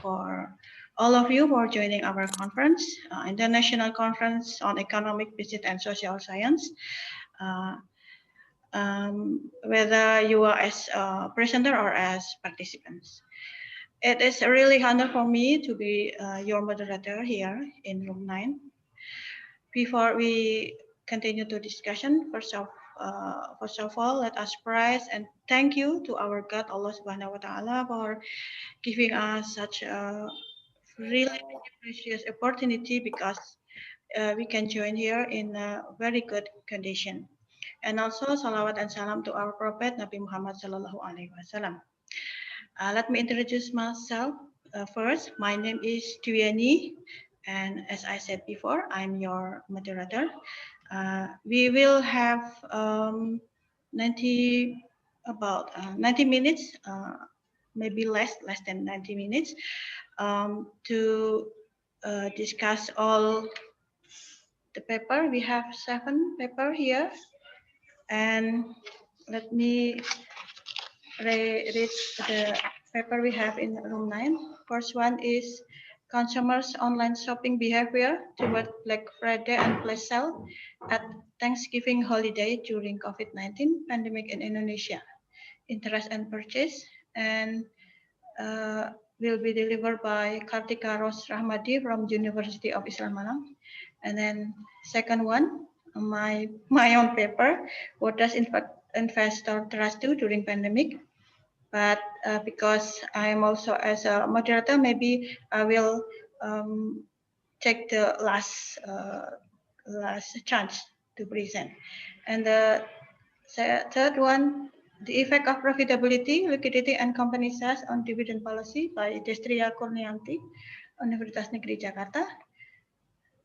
for all of you for joining our conference, International Conference on Economic, Business and Social Science. Whether you are as a presenter or as participants. It is a really honor for me to be your moderator here in room 9. Before we continue the discussion, first of all, let us praise and thank you to our God Allah Subhanahu wa Taala for giving us such a really precious opportunity because we can join here in a very good condition. And also salawat and salam to our Prophet Nabi Muhammad Sallallahu Alaihi Wasallam. Let me introduce myself first. My name is Dwiani, and as I said before, I'm your moderator. We will have 90 minutes, maybe less than 90 minutes, to discuss all the paper. We have 7 paper here, and let me read the paper we have in room 9. First one is consumers' online shopping behavior toward Black Friday and flash sale at Thanksgiving holiday during COVID-19 pandemic in Indonesia. Interest and purchase, and will be delivered by Kartika Ros Rahmadi from University of Islam Malang. And then second one, my own paper, what does investor trust do during pandemic? But because I am also as a moderator, maybe I will take the last chance to present. And the third one, the effect of profitability, liquidity, and company size on dividend policy by Destria Kurnianti, Universitas Negeri Jakarta.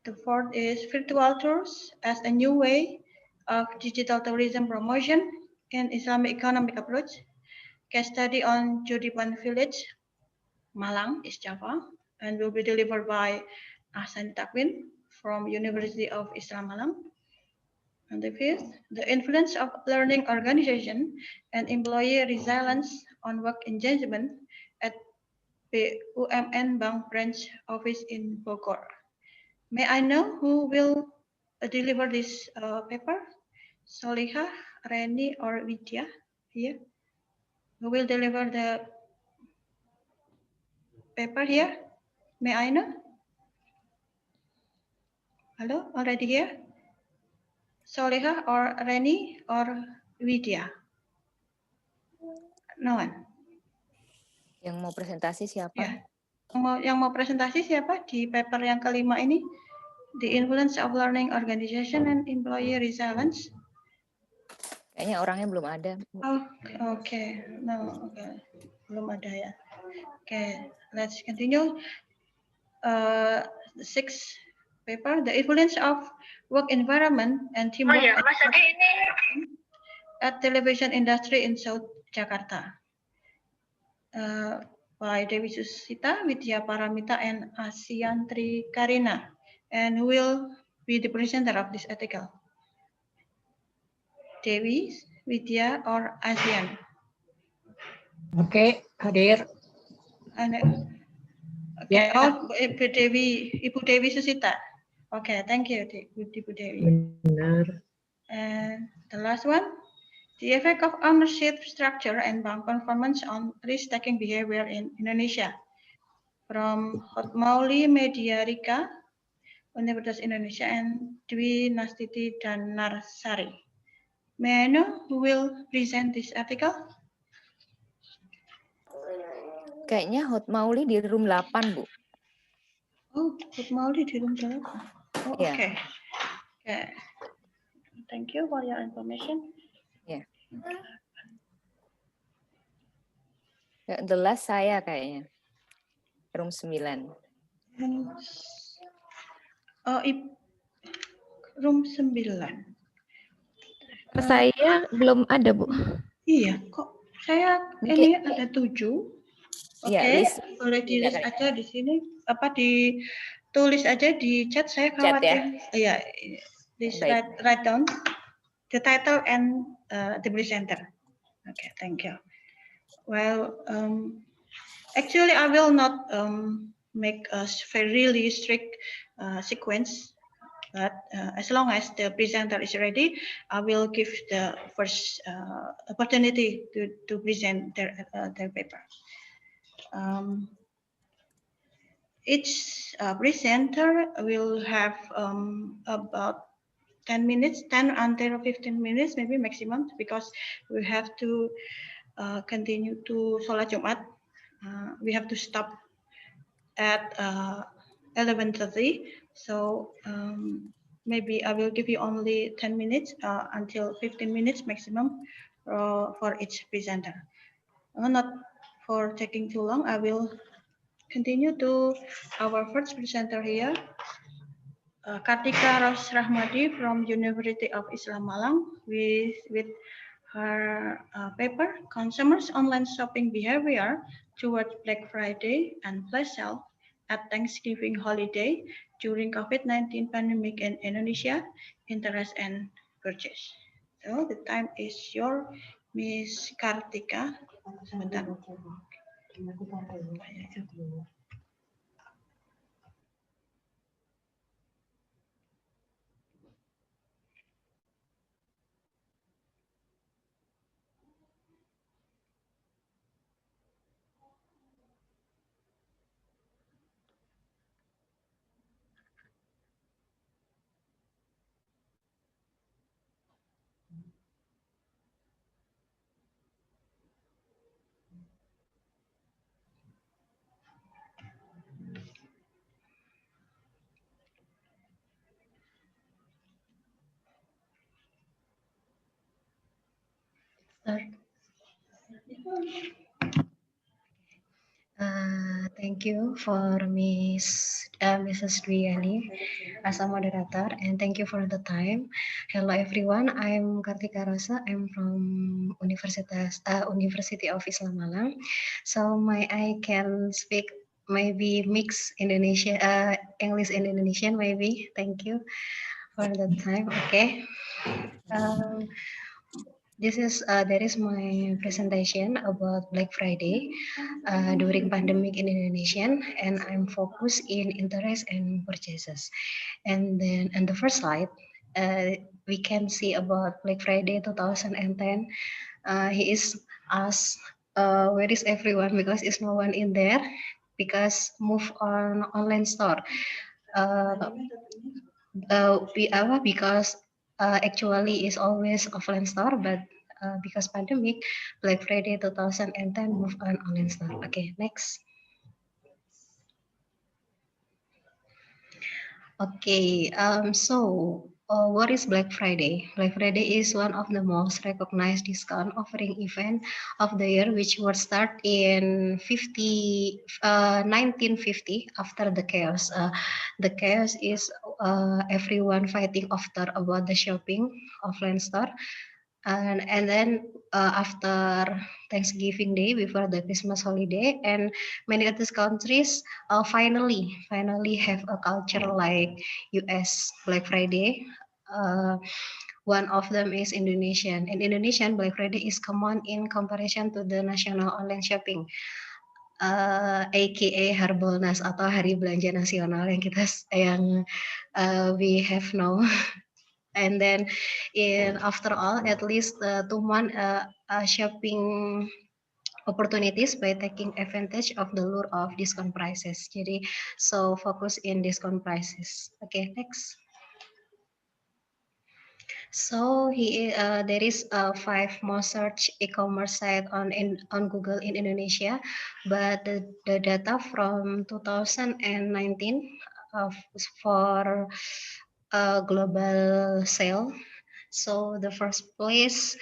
The fourth is virtual tours as a new way of digital tourism promotion and Islamic economic approach. Case study on Judipan Village, Malang, East Java, and will be delivered by Ahsan Takwin from University of Islam Malang. And the fifth, the influence of learning organization and employee resilience on work engagement at BUMN Bank branch office in Bogor. May I know who will deliver this paper? Soliha, Reni, or Vidya here? Who will deliver the paper here? May I know? Hello, already here? Soliha or Reni or Vidya? No one. Yang mau presentasi siapa? Ya. Yang mau presentasi siapa di paper yang kelima ini? The influence of learning organization and employee resilience. Kayaknya orangnya belum ada. Oh, okay. No, okay. Belum ada ya. Okay, let's continue. The sixth paper, the influence of work environment and teamwork at television industry in South Jakarta. By Dewi Susita, Vidya Paramita, and Asiantri Karina, and who will be the presenter of this article? Dewi, Vidya, or Asian? Oke, hadir. Okay. Oh, Ibu Dewi Susita. Okay, thank you, Ibu Dewi. Benar. And the last one, the effect of ownership structure and bank performance on risk-taking behavior in Indonesia. From Hotmauli Media Rika, Universitas Indonesia, and Dwi Nastiti Danarsari. May I know who will present this article? Kayaknya Hotmauli di room 8, Bu. Oh, Hotmauli di room 8. Oh, Yeah. okay. Okay. Thank you for your information. Yeah. The last saya kayaknya. Room 9. Oh, room 9. Saya belum ada, Bu. Iya, kok saya ini ada 7. Oke, boleh ditulis aja di sini. Apa ditulis aja di chat, saya khawatir. Iya, please write down the title and the presenter. Okay, thank you. Well, Actually, I will not make a really strict sequence, but as long as the presenter is ready, I will give the first opportunity to present their paper. Each presenter will have about 10 minutes, 10 until 15 minutes, maybe maximum, because we have to continue to Sholat Jumat. We have to stop at 11:30. So maybe I will give you only 10 minutes until 15 minutes maximum for each presenter. Not for taking too long, I will continue to our first presenter here. Kartika Ros Rahmadi from University of Islam Malang with her paper, Consumers Online Shopping Behavior Towards Black Friday and Flash Sale at Thanksgiving Holiday during COVID-19 Pandemic in Indonesia, Interest and Purchase. So the time is your Miss Kartika. Sebentar. Thank you for Mrs. Dwiani as a moderator, and thank you for the time. Hello everyone, I'm Kartika Rosa. I'm from University of Islam Malang. So I can speak maybe mix English and Indonesian maybe. Thank you for the time. Okay. That is my presentation about Black Friday during pandemic in Indonesia, and I'm focused in interest and purchases. And then on the first slide, we can see about Black Friday 2010. He is asked, where is everyone? Because it's no one in there. Because move on online store. Because actually is always offline store, but because pandemic, Black Friday 2010 move on online store. Okay, next. Okay, what is Black Friday? Black Friday is one of the most recognized discount offering event of the year, which was start in 1950 after the chaos. The chaos is everyone fighting after about the shopping offline store. And then after Thanksgiving Day, before the Christmas holiday, and many other countries finally have a culture like US Black Friday. One of them is Indonesian. In Indonesian, Black Friday is common in comparison to the national online shopping. AKA Harbolnas atau Hari Belanja Nasional yang we have now. And then after all, at least 2 months shopping opportunities by taking advantage of the lure of discount prices. Jadi, so focus in discount prices. Okay, next. So there is 5 most search e-commerce site on Google in Indonesia, but the data from 2019 for global sale. So the first place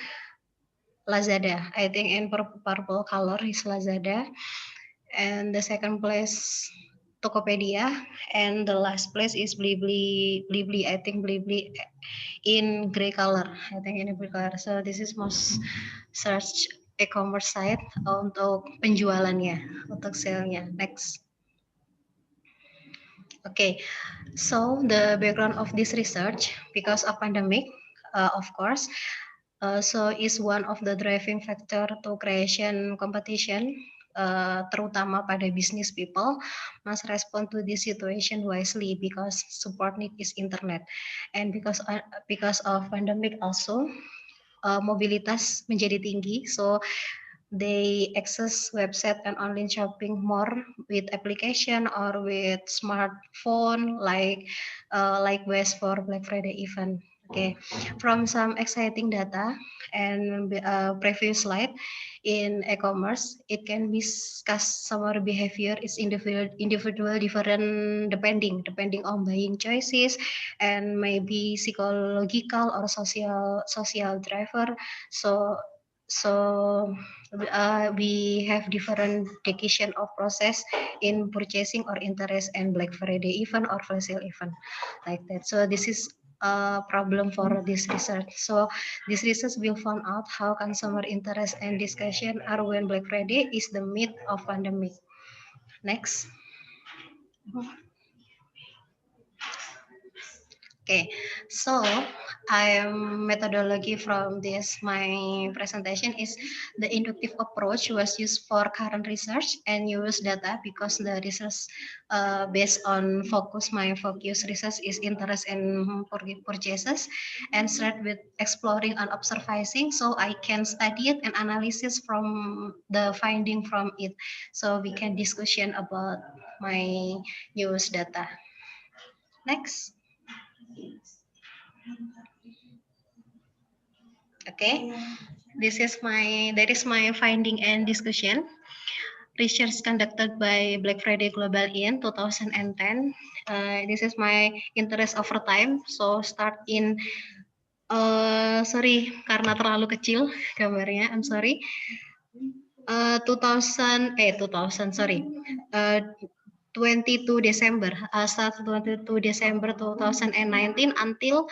Lazada. I think in purple color is Lazada, and the second place Tokopedia, and the last place is Blibli. I think Blibli in gray color. I think in gray color. So this is most search e-commerce site untuk penjualannya, untuk sale-nya. Next. Okay, so the background of this research, because of pandemic, of course, so is one of the driving factor to creation competition terutama pada business people, must respond to this situation wisely because support need is internet, and because of pandemic also mobilitas menjadi tinggi, so they access website and online shopping more with application or with smartphone likewise for Black Friday event. Okay, from some exciting data and previous slide in e-commerce, it can be customer behavior is individual different depending on buying choices and maybe psychological or social driver. So we have different decision of process in purchasing or interest and Black Friday event or flash sale event like that. So this is a problem for this research. So this research will find out how consumer interest and discussion are when Black Friday is the myth of pandemic. Next. Okay, so methodology from this my presentation is the inductive approach was used for current research and use data because the research based on my focus research is interest in purchases and start with exploring and observing, so I can study it and analysis from the finding from it, so we can discussion about my use data. Next. Okay, that is my finding and discussion. Research conducted by Black Friday Global in 2010. This is my interest over time. So start in sorry karena terlalu kecil gambarnya. I'm sorry. 22 December, start 22 December 2019 until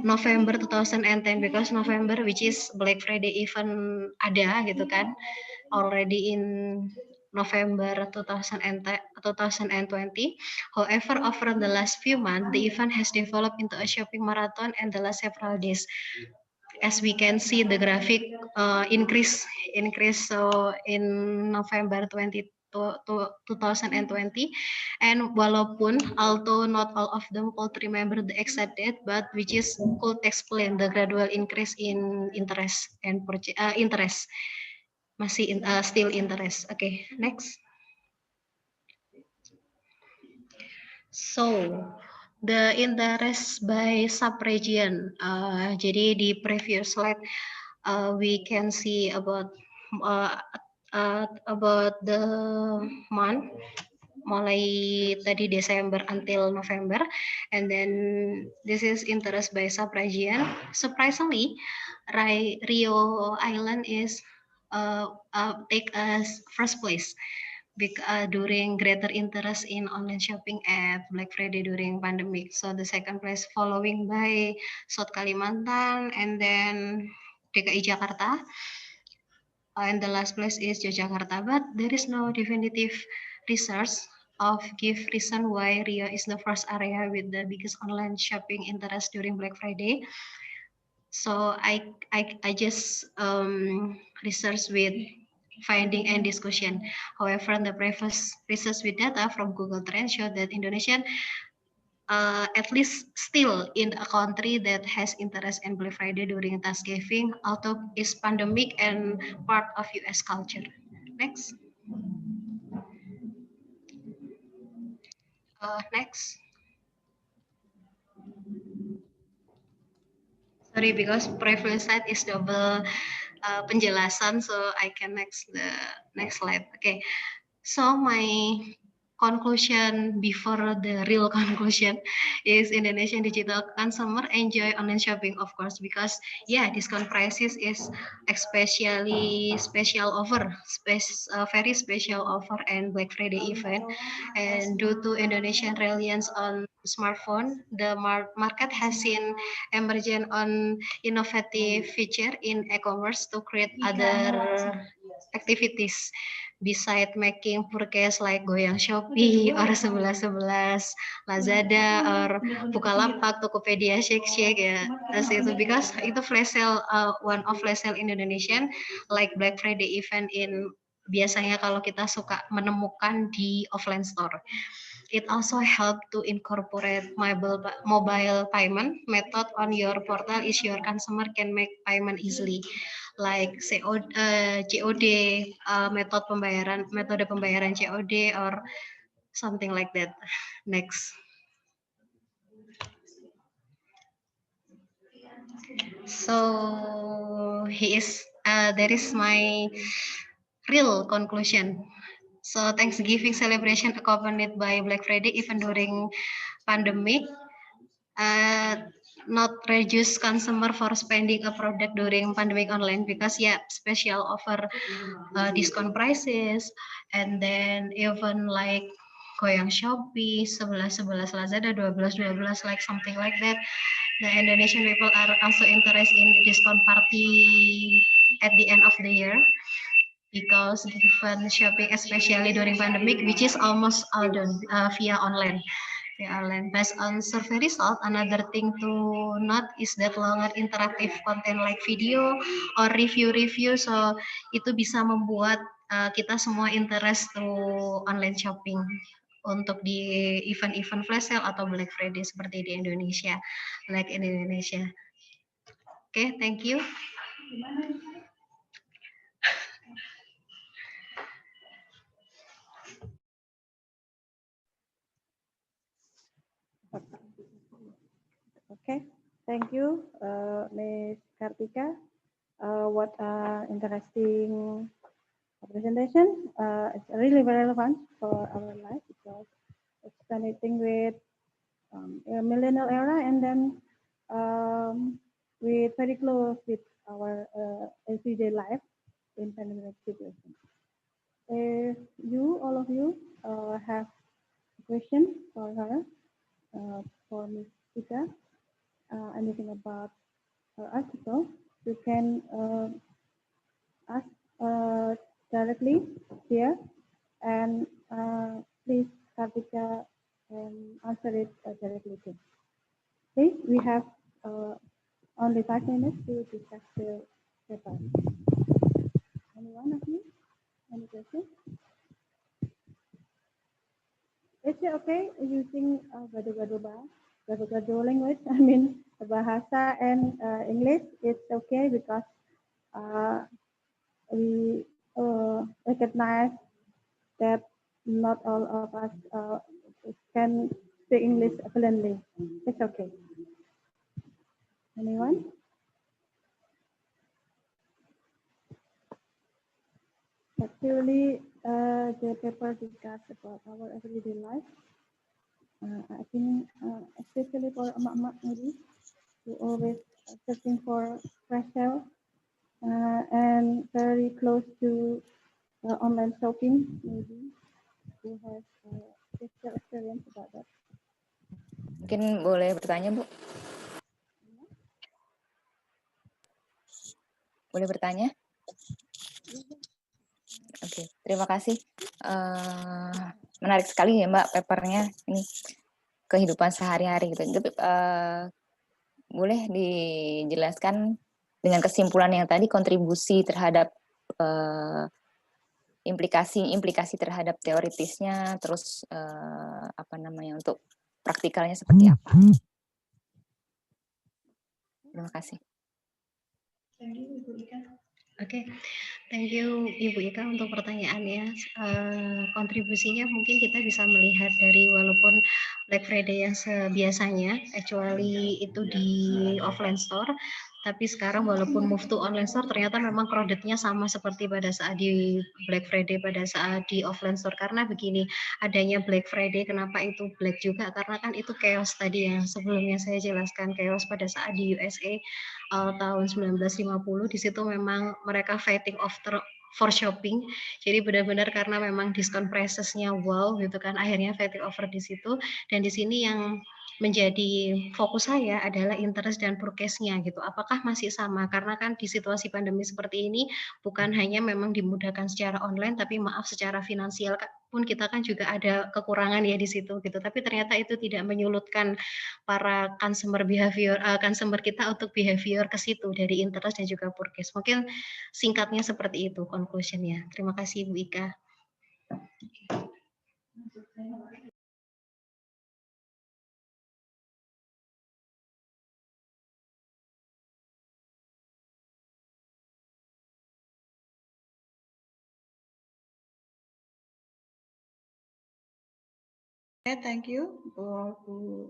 November 2010 because November which is Black Friday event ada gitu kan already in November 2020. However, over the last few months, the event has developed into a shopping marathon and the last several days. As we can see, the graphic increase. So in November 2020, and walaupun although not all of them could remember the exact date, but which is could explain the gradual increase in interest and interest. Masih still interest. Okay, next. So the interest by sub-region. Jadi di previous slide we can see about the month mulai tadi Desember until November, and then this is interest by sub-region. Surprisingly, Rio Island is take as first place during greater interest in online shopping at Black Friday during pandemic. So the second place following by South Kalimantan and then DKI Jakarta. And the last place is Yogyakarta, but there is no definitive research of give reason why Rio is the first area with the biggest online shopping interest during Black Friday. So I just research with finding and discussion. However, the previous research with data from Google Trends showed that Indonesian at least still in a country that has interest in Black Friday during Thanksgiving, although is pandemic and part of US culture. Next. Next. Sorry, because previous slide is double penjelasan, so I can next the next slide. Okay, so my conclusion before the real conclusion is Indonesian digital consumer enjoy online shopping, of course, because yeah, discount prices is especially special offer, very special offer and Black Friday event, and due to Indonesian reliance on smartphone, the market has seen emergent on innovative feature in e-commerce to create other activities beside making purchase like Goyang Shopee or 1111 Lazada or Bukalapak, Tokopedia, Shake ya. Terus itu because itu flash sale one of flash sale in Indonesian like Black Friday event in biasanya kalau kita suka menemukan di offline store. It also help to incorporate mobile payment method on your portal is your customer can make payment easily, like COD, metode pembayaran COD or something like that. Next. So that is my real conclusion. So Thanksgiving celebration accompanied by Black Friday even during pandemic not reduce consumer for spending a product during pandemic online because special offer discount prices and then even like goyang Shopee 11 Lazada 12 like something like that. The Indonesian people are also interested in discount party at the end of the year because given shopping especially during pandemic which is almost all done via online. Based on survey result, another thing to note is that longer interactive content like video or review, so itu bisa membuat kita semua interest to online shopping untuk di event-event flash sale atau Black Friday seperti di Indonesia, like in Indonesia. Oke, thank you. Okay, thank you, Ms. Kartika. What interesting presentation. It's really relevant for our life because it's connecting with a millennial era and then with very close with our everyday life in pandemic situation. If you, all of you, have a question for her, for Ms. Tika, anything about her article, you can ask directly here, and please Kartika answer it directly too. Okay, we have only 5 minutes to discuss the paper. Anyone of you? Any questions? Is it okay using gado-gado language? I mean, bahasa and English. It's okay because we recognize that not all of us can speak English fluently. It's okay. Anyone? Actually, the paper discussed about our everyday life. I think especially for emak-emak maybe who always searching for fresh sale and very close to online shopping, maybe who has special experience about that. Mungkin boleh bertanya, Bu? Boleh bertanya? Oke, terima kasih. Menarik sekali ya Mbak papernya ini kehidupan sehari-hari gitu. Boleh dijelaskan dengan kesimpulan yang tadi kontribusi terhadap implikasi terhadap teoritisnya, terus untuk praktikalnya seperti apa? Terima kasih. Thank you, Ibu Ika. Oke, thank you Ibu Ika untuk pertanyaannya. Kontribusinya mungkin kita bisa melihat dari walaupun Black Friday yang sebiasanya, actually itu di offline store, tapi sekarang walaupun move to online store, ternyata memang crowded-nya sama seperti pada saat di Black Friday, pada saat di offline store. Karena begini, adanya Black Friday, kenapa itu black juga? Karena kan itu chaos tadi yang sebelumnya saya jelaskan, chaos pada saat di USA tahun 1950, di situ memang mereka fighting for shopping. Jadi benar-benar karena memang diskon prices-nya wow gitu kan, akhirnya fighting over di situ. Dan di sini yang menjadi fokus saya adalah interest dan prokesnya gitu. Apakah masih sama? Karena kan di situasi pandemi seperti ini bukan hanya memang dimudahkan secara online, tapi maaf secara finansial pun kita kan juga ada kekurangan ya di situ gitu. Tapi ternyata itu tidak menyulutkan para consumer kita untuk behavior ke situ dari interest dan juga prokes. Mungkin singkatnya seperti itu conclusionnya. Terima kasih Bu Ika. Okay, thank you for Bu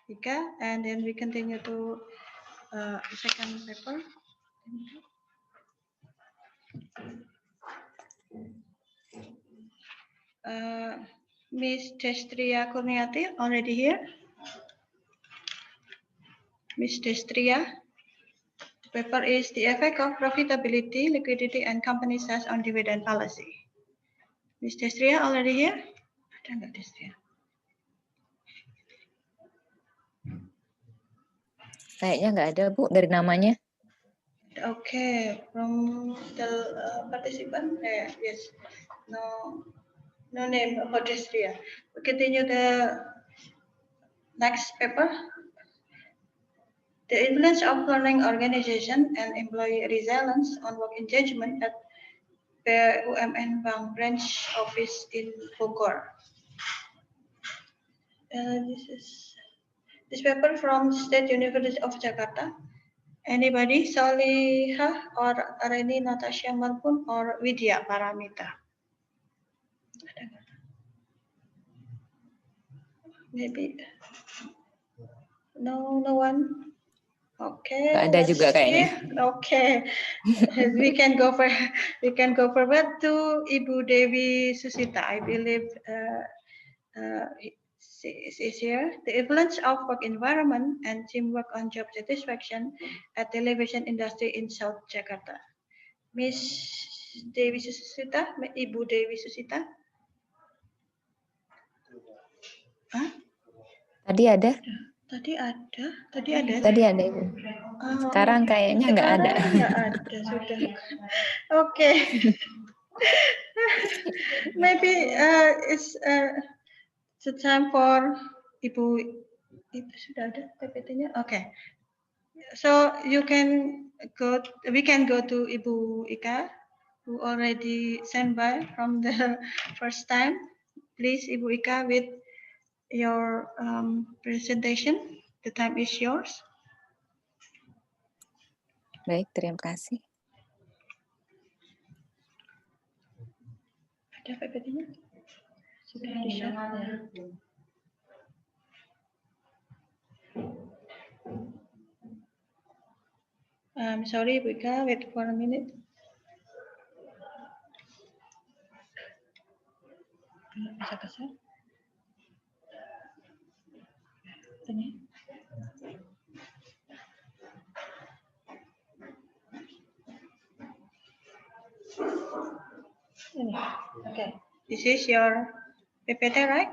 Ika, and then we continue to second paper. Ms. Destria Kurniati already here. Ms. Destria, the paper is the effect of profitability, liquidity, and company size on dividend policy. Ms. Destria already here? Ada nggak Destria? Kayaknya nggak ada Bu dari namanya. Okay, from the participant, yes, no name for Destria. We continue the next paper. The influence of learning organization and employee resilience on work engagement at BUMN Bank branch office in Bogor. This paper from State University of Jakarta. Anybody? Solihah or Areni Natasha Malpun or Widya Paramita? Maybe. No one. Okay. Nggak ada juga kayaknya. Okay. we can go forward to Ibu Dewi Susita. I believe she is here. The influence of work environment and teamwork on job satisfaction at television industry in South Jakarta. Miss Dewi Susita, Ibu Dewi Susita. Hah? Tadi ada. Tadi ada. Tadi ada Ibu. Sekarang kayaknya nggak ada. Nggak ada sudah. Oke. Maybe it's the time for Ibu. Itu sudah ada PPT-nya. Okay. So we can go to Ibu Ika, who already sent by from the first time. Please, Ibu Ika, with your presentation. The time is yours. Baik, terima kasih. Ada PPT-nya? Sudah di-share. I'm sorry, Ibu Ika, wait for a minute. Bisa ke-share? Ini. Okay. This is your PPT, right?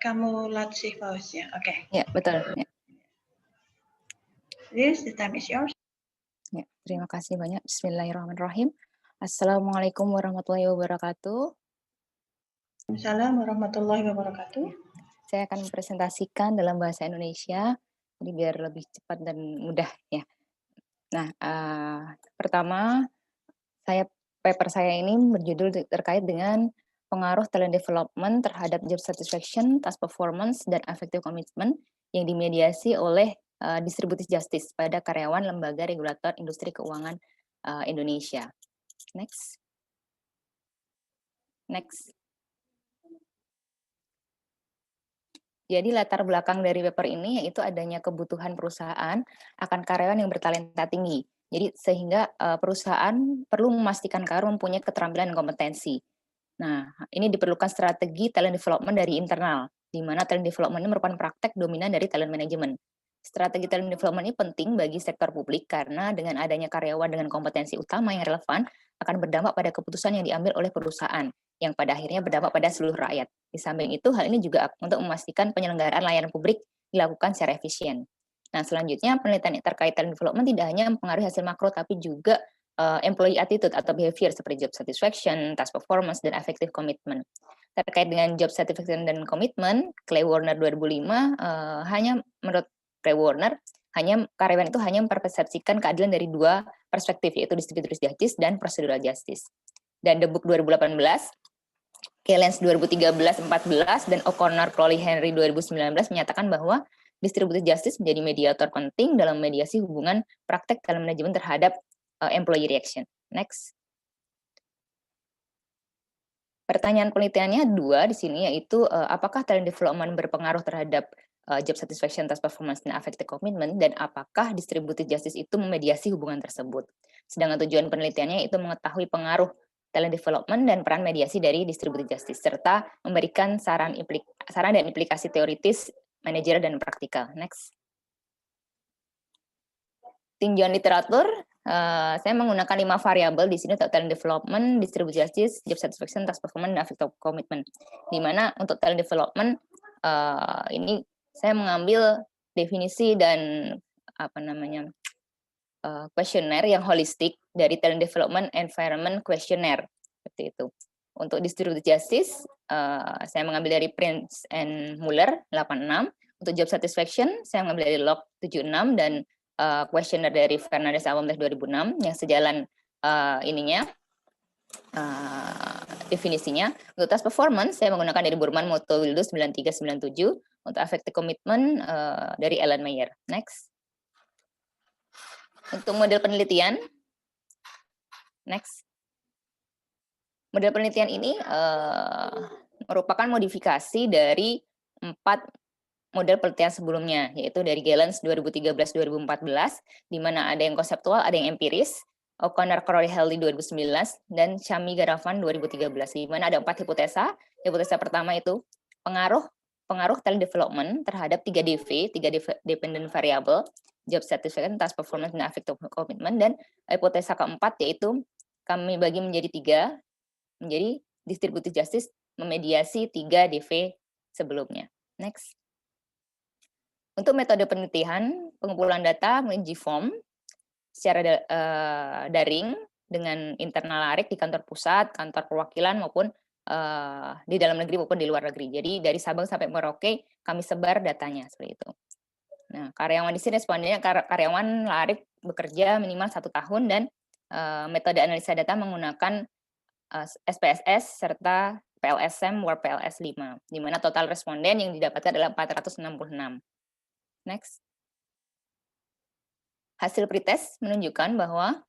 Kamu latih pausnya. Okay. Ya, betul. Ya. This, the time is yours. Ya, terima kasih banyak. Bismillahirrahmanirrahim. Assalamualaikum warahmatullahi wabarakatuh. Assalamualaikum warahmatullahi wabarakatuh. Saya akan mempresentasikan dalam bahasa Indonesia, jadi biar lebih cepat dan mudah ya. Nah, pertama, paper saya ini berjudul terkait dengan pengaruh talent development terhadap job satisfaction, task performance, dan effective commitment yang dimediasi oleh distributive justice pada karyawan lembaga regulator industri keuangan Indonesia. Next. Jadi latar belakang dari paper ini yaitu adanya kebutuhan perusahaan akan karyawan yang bertalenta tinggi. Jadi sehingga perusahaan perlu memastikan karyawan mempunyai keterampilan dan kompetensi. Nah, ini diperlukan strategi talent development dari internal, di mana talent development ini merupakan praktek dominan dari talent management. Strategi talent development ini penting bagi sektor publik karena dengan adanya karyawan dengan kompetensi utama yang relevan akan berdampak pada keputusan yang diambil oleh perusahaan yang pada akhirnya berdampak pada seluruh rakyat. Di samping itu, hal ini juga untuk memastikan penyelenggaraan layanan publik dilakukan secara efisien. Nah, selanjutnya penelitian terkait talent development tidak hanya mempengaruhi hasil makro, tapi juga employee attitude atau behavior seperti job satisfaction, task performance, dan effective commitment. Terkait dengan job satisfaction dan komitmen, Clay Warner 2005 hanya menurut Clay Warner karyawan itu hanya mempersepsikan keadilan dari dua perspektif, yaitu distributive justice dan procedural justice. Dan The Book 2018, Kellens 2013-14, dan O'Connor Crowley Henry 2019 menyatakan bahwa distributive justice menjadi mediator penting dalam mediasi hubungan praktek dalam manajemen terhadap employee reaction. Next. Pertanyaan penelitiannya dua di sini, yaitu apakah talent development berpengaruh terhadap job satisfaction, task performance, dan affective commitment, dan apakah distributive justice itu memediasi hubungan tersebut. Sedangkan tujuan penelitiannya itu mengetahui pengaruh talent development dan peran mediasi dari distributive justice, serta memberikan saran dan implikasi teoritis, manajerial, dan praktikal. Next. Tinjauan literatur, saya menggunakan 5 variabel di sini untuk talent development, distributive justice, job satisfaction, task performance, dan affective commitment. Di mana untuk talent development ini saya mengambil definisi dan kuesioner yang holistik dari talent development environment questionnaire seperti itu. Untuk distributive justice saya mengambil dari Prince and Muller 86. Untuk job satisfaction saya mengambil dari Locke 76 dan questionnaire dari Fernandez Awamdeh 2006 yang sejalan definisinya. Untuk task performance saya menggunakan dari Burman, Moto, Wildo 9397. Untuk affective commitment dari Ellen Mayer. Next. Untuk model penelitian, next. Model penelitian ini merupakan modifikasi dari 4 model penelitian sebelumnya, yaitu dari Gellens 2013-2014, di mana ada yang konseptual, ada yang empiris, O'Connor Crowley Henry 2019, dan Chami Garavan 2013, di mana ada 4 hipotesa. Hipotesa pertama itu pengaruh talent development terhadap 3 DV, 3 dependent variable, job satisfaction, task performance, dan affective commitment. Dan hipotesa keempat yaitu kami bagi menjadi 3, menjadi distributive justice memediasi 3 DV sebelumnya. Next. Untuk metode penelitian, pengumpulan data melalui G-form secara daring dengan internal LARIK di kantor pusat, kantor perwakilan maupun di dalam negeri maupun di luar negeri. Jadi dari Sabang sampai Merauke kami sebar datanya seperti itu. Nah, karyawan di sini respondennya karyawan LARIK bekerja minimal 1 tahun dan metode analisa data menggunakan SPSS serta PLSM Word PLS 5, di mana total responden yang didapatkan adalah 466. Next. Hasil pretest menunjukkan bahwa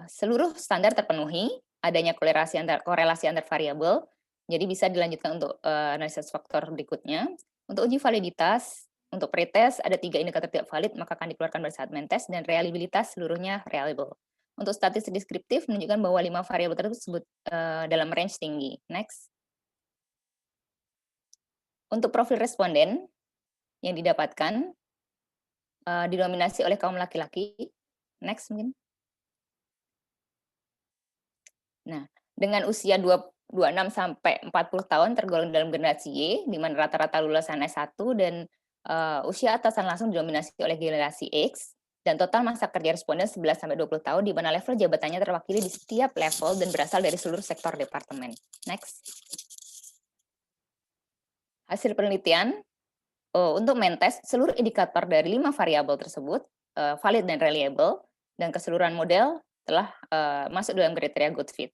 seluruh standar terpenuhi, adanya korelasi antar variabel, jadi bisa dilanjutkan untuk analisis faktor berikutnya. Untuk uji validitas, untuk pretest ada 3 indikator tidak valid, maka akan dikeluarkan pada saat mentest, dan reliabilitas seluruhnya reliable. Untuk statistik deskriptif menunjukkan bahwa 5 variabel tersebut dalam range tinggi. Next. Untuk profil responden yang didapatkan didominasi oleh kaum laki-laki. Next mungkin. Nah, dengan usia 26 sampai 40 tahun tergolong dalam generasi Y, di mana rata-rata lulusan S1 dan usia atasan langsung didominasi oleh generasi X, dan total masa kerja responden 11 sampai 20 tahun, di mana level jabatannya terwakili di setiap level dan berasal dari seluruh sektor departemen. Next. Hasil penelitian. Untuk mentest, seluruh indikator dari 5 variabel tersebut valid dan reliable, dan keseluruhan model telah masuk dalam kriteria good fit.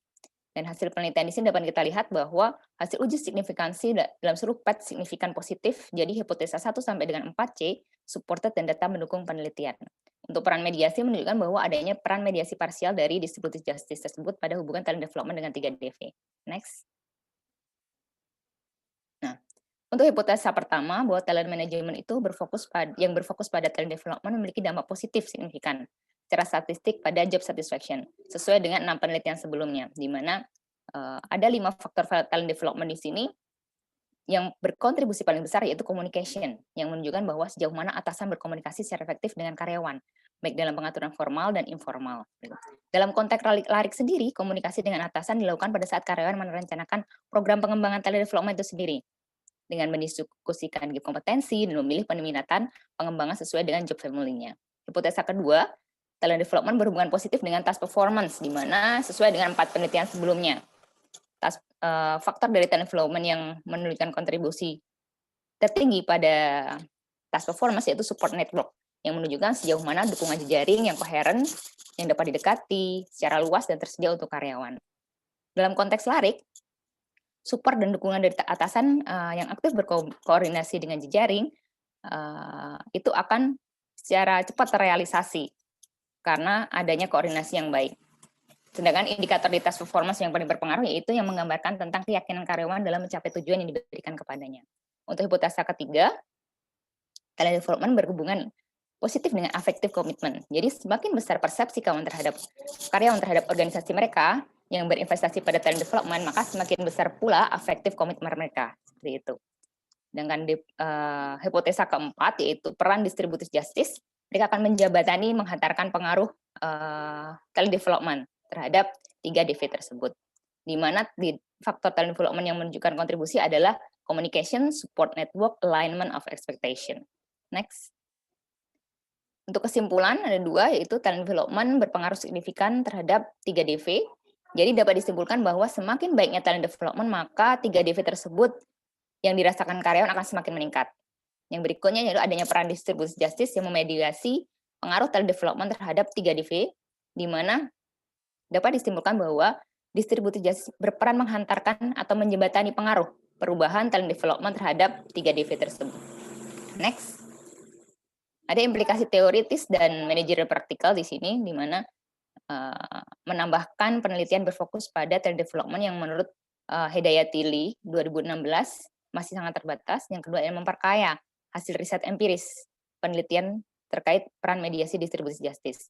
Dan hasil penelitian di sini dapat kita lihat bahwa hasil uji signifikansi dalam seluruh PET signifikan positif, jadi hipotesa 1 sampai dengan 4C supported dan data mendukung penelitian. Untuk peran mediasi menunjukkan bahwa adanya peran mediasi parsial dari distributive justice tersebut pada hubungan talent development dengan 3 DV. Next. Untuk hipotesa pertama, bahwa talent management itu berfokus pada talent development memiliki dampak positif signifikan secara statistik pada job satisfaction, sesuai dengan 6 penelitian sebelumnya, di mana ada 5 faktor talent development di sini yang berkontribusi paling besar, yaitu communication, yang menunjukkan bahwa sejauh mana atasan berkomunikasi secara efektif dengan karyawan, baik dalam pengaturan formal dan informal. Dalam konteks LARIK sendiri, komunikasi dengan atasan dilakukan pada saat karyawan merencanakan program pengembangan talent development itu sendiri. dengan mendiskusikan kompetensi dan memilih peminatan pengembangan sesuai dengan job family-nya. Hipotesa kedua, talent development berhubungan positif dengan task performance, di mana sesuai dengan 4 penelitian sebelumnya. Faktor dari talent development yang menunjukkan kontribusi tertinggi pada task performance yaitu support network, yang menunjukkan sejauh mana dukungan jejaring yang koheren, yang dapat didekati secara luas dan tersedia untuk karyawan. Dalam konteks larik, support dan dukungan dari atasan yang aktif berkoordinasi dengan jejaring itu akan secara cepat terrealisasi karena adanya koordinasi yang baik. Sedangkan indikator di task performance yang paling berpengaruh yaitu yang menggambarkan tentang keyakinan karyawan dalam mencapai tujuan yang diberikan kepadanya. Untuk hipotesa ketiga, talent development berhubungan positif dengan affective commitment. Jadi semakin besar persepsi karyawan terhadap organisasi mereka yang berinvestasi pada talent development, maka semakin besar pula affective commitment mereka. Seperti itu. Dengan hipotesa keempat yaitu peran distributive justice, mereka akan menjabatani menghantarkan pengaruh talent development terhadap 3 DV tersebut. Di mana faktor talent development yang menunjukkan kontribusi adalah communication, support network, alignment of expectation. Next. Untuk kesimpulan ada 2, yaitu talent development berpengaruh signifikan terhadap 3 DV. Jadi dapat disimpulkan bahwa semakin baiknya talent development, maka 3 DV tersebut yang dirasakan karyawan akan semakin meningkat. Yang berikutnya yaitu adanya peran distributive justice yang memediasi pengaruh talent development terhadap 3 DV, di mana dapat disimpulkan bahwa distributive justice berperan menghantarkan atau menjembatani pengaruh perubahan talent development terhadap 3 DV tersebut. Next. Ada implikasi teoritis dan manajerial praktikal di sini, di mana menambahkan penelitian berfokus pada talent development yang menurut Hedayati 2016 masih sangat terbatas. Yang kedua adalah memperkaya hasil riset empiris penelitian terkait peran mediasi distributive justice.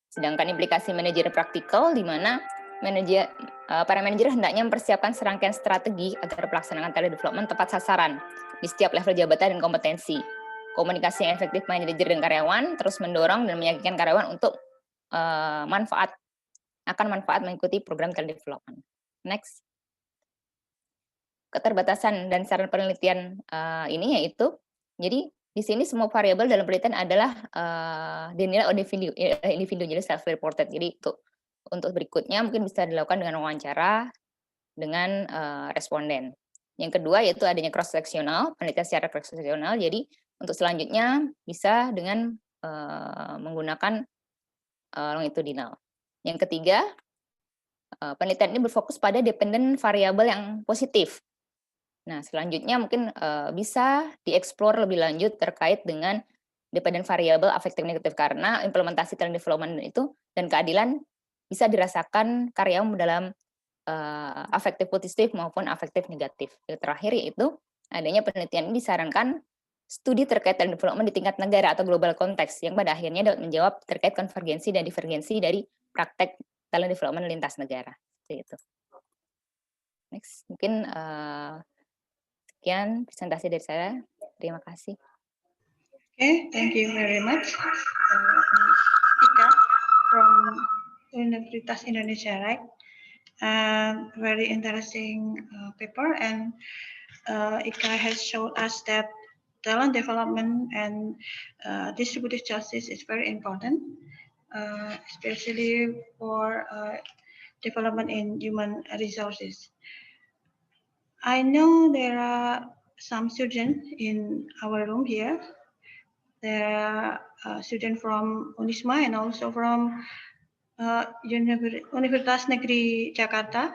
Sedangkan implikasi manajerial praktikal di mana para manajer hendaknya mempersiapkan serangkaian strategi agar pelaksanaan talent development tepat sasaran di setiap level jabatan dan kompetensi. Komunikasi yang efektif manajer dan karyawan terus mendorong dan meyakinkan karyawan untuk manfaat mengikuti program talent development. Next. Keterbatasan dan saran penelitian ini yaitu, jadi di sini semua variabel dalam penelitian adalah dinilai oleh individu, jadi self-reported. Jadi untuk berikutnya mungkin bisa dilakukan dengan wawancara dengan responden. Yang kedua yaitu adanya cross-sectional, penelitian secara cross-sectional. Jadi untuk selanjutnya bisa dengan menggunakan longitudinal. Yang ketiga, penelitian ini berfokus pada dependent variabel yang positif. Nah, selanjutnya mungkin bisa dieksplor lebih lanjut terkait dengan dependent variable affective negative, karena implementasi talent development itu dan keadilan bisa dirasakan karyawan dalam affective positif maupun affective negatif. Yang terakhir yaitu adanya penelitian ini disarankan studi terkait talent development di tingkat negara atau global konteks yang pada akhirnya dapat menjawab terkait konvergensi dan divergensi dari praktek talent development lintas negara. Seperti itu. Next, mungkin sekian presentasi dari saya. Terima kasih. Okay, thank you very much. Ika from Universitas Indonesia, right? Very interesting paper, and Ika has shown us that talent development and distributive justice is very important, especially for development in human resources. I know there are some students in our room here. There are students from Unisma and also from Universitas Negeri Jakarta.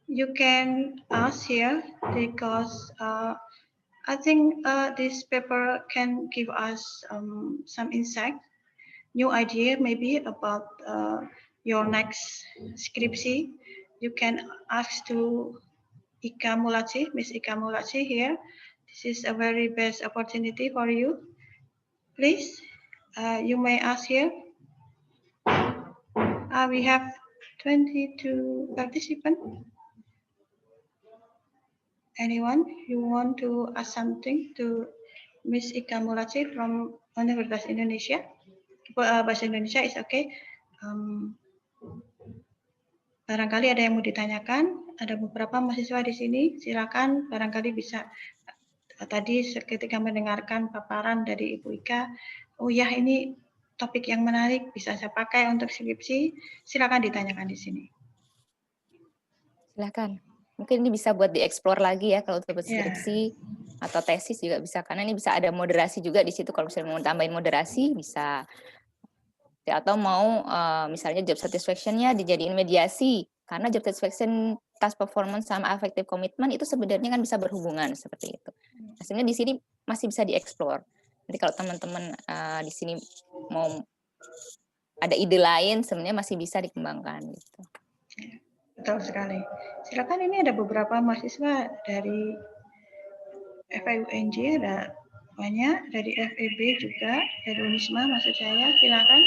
You can ask here because I think this paper can give us some insight, new idea maybe about your next skripsi. You can ask to Ika Mulaci, Miss Ika Mulaci here. This is a very best opportunity for you. Please, you may ask here. We have 22 participants. Anyone you want to ask something to Miss Ika Mulaci from Universitas Indonesia? Bahasa Indonesia is okay. Barangkali ada yang mau ditanyakan, ada beberapa mahasiswa di sini, silakan barangkali bisa tadi ketika mendengarkan paparan dari Ibu Ika, oh ya ini topik yang menarik, bisa saya pakai untuk skripsi, silakan ditanyakan di sini. Silakan. Mungkin ini bisa buat dieksplor lagi ya kalau untuk Ya. skripsi atau tesis juga bisa, karena ini bisa ada moderasi juga di situ. Kalau misalnya mau tambahin moderasi bisa. Atau mau misalnya job satisfaction-nya dijadiin mediasi, karena job satisfaction, task performance sama affective commitment itu sebenarnya kan bisa berhubungan seperti itu. Hasilnya di sini masih bisa dieksplor. Nanti kalau teman-teman di sini mau ada ide lain, sebenarnya masih bisa dikembangkan gitu. Betul sekali. Silakan, ini ada beberapa mahasiswa dari FIUNJ, ada banyak, dari FEB juga, dari Unisma maksud saya, silakan.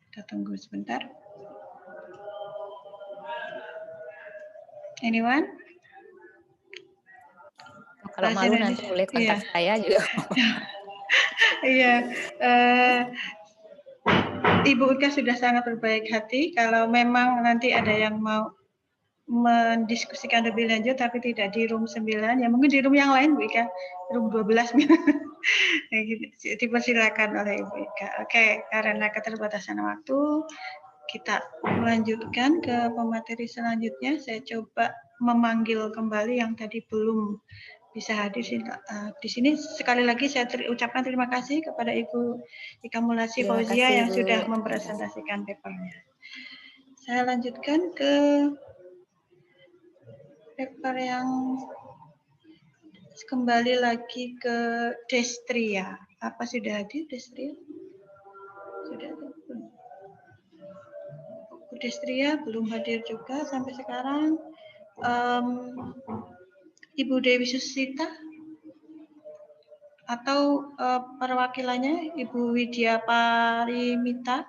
Kita tunggu sebentar. Anyone? Kalau malu nanti boleh kontak saya juga. Iya, Ibu Ika sudah sangat berbaik hati. Kalau memang nanti ada yang mau mendiskusikan lebih lanjut tapi tidak di room 9, ya mungkin di room yang lain Bu Ika, room 12. Dipersilakan oleh Ibu Ika. Oke, karena keterbatasan waktu, kita melanjutkan ke pemateri selanjutnya. Saya coba memanggil kembali yang tadi belum bisa hadir di sini. Sekali lagi saya ucapkan terima kasih kepada Ibu Ika Mulasi Fauzia yang sudah mempresentasikan papernya. Saya lanjutkan ke paper yang kembali lagi ke Destria. Apa sudah hadir Destria? Sudah hadir? Destria belum hadir juga sampai sekarang. Ibu Dewi Susita atau perwakilannya Ibu Widya Parimita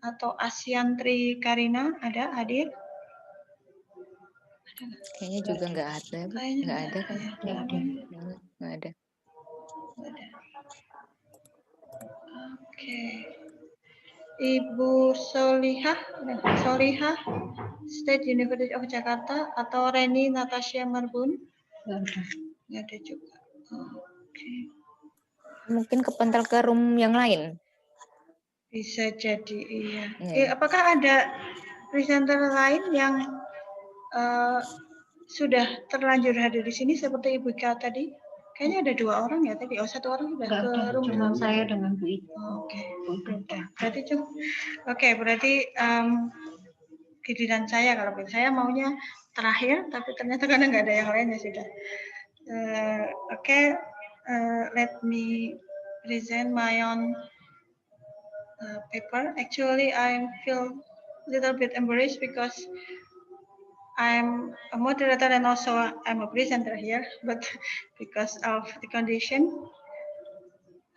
atau Asiantri Karina ada hadir? Kayaknya juga nggak ada, Bu. Nggak ada kan? Nggak ada. Oke. Ibu Solihah, State University of Jakarta atau Reni Natasha Marbun? Nggak ada juga. Oke. Mungkin kepental ke room yang lain. Bisa jadi, iya. Apakah ada presenter lain yang sudah terlanjur hadir di sini seperti Ibu Ika tadi? Kayaknya ada 2 orang ya tadi. Oh, 1 orang sudah ke room. Cuma saya dengan Bu Ika. Oke. Berarti cukup. Oke, berarti giliran saya. Kalau saya maunya terakhir, tapi ternyata karena nggak ada yang lainnya sudah. Okay, let me present my own paper. Actually, I feel a little bit embarrassed because I'm a moderator and also I'm a presenter here, but because of the condition,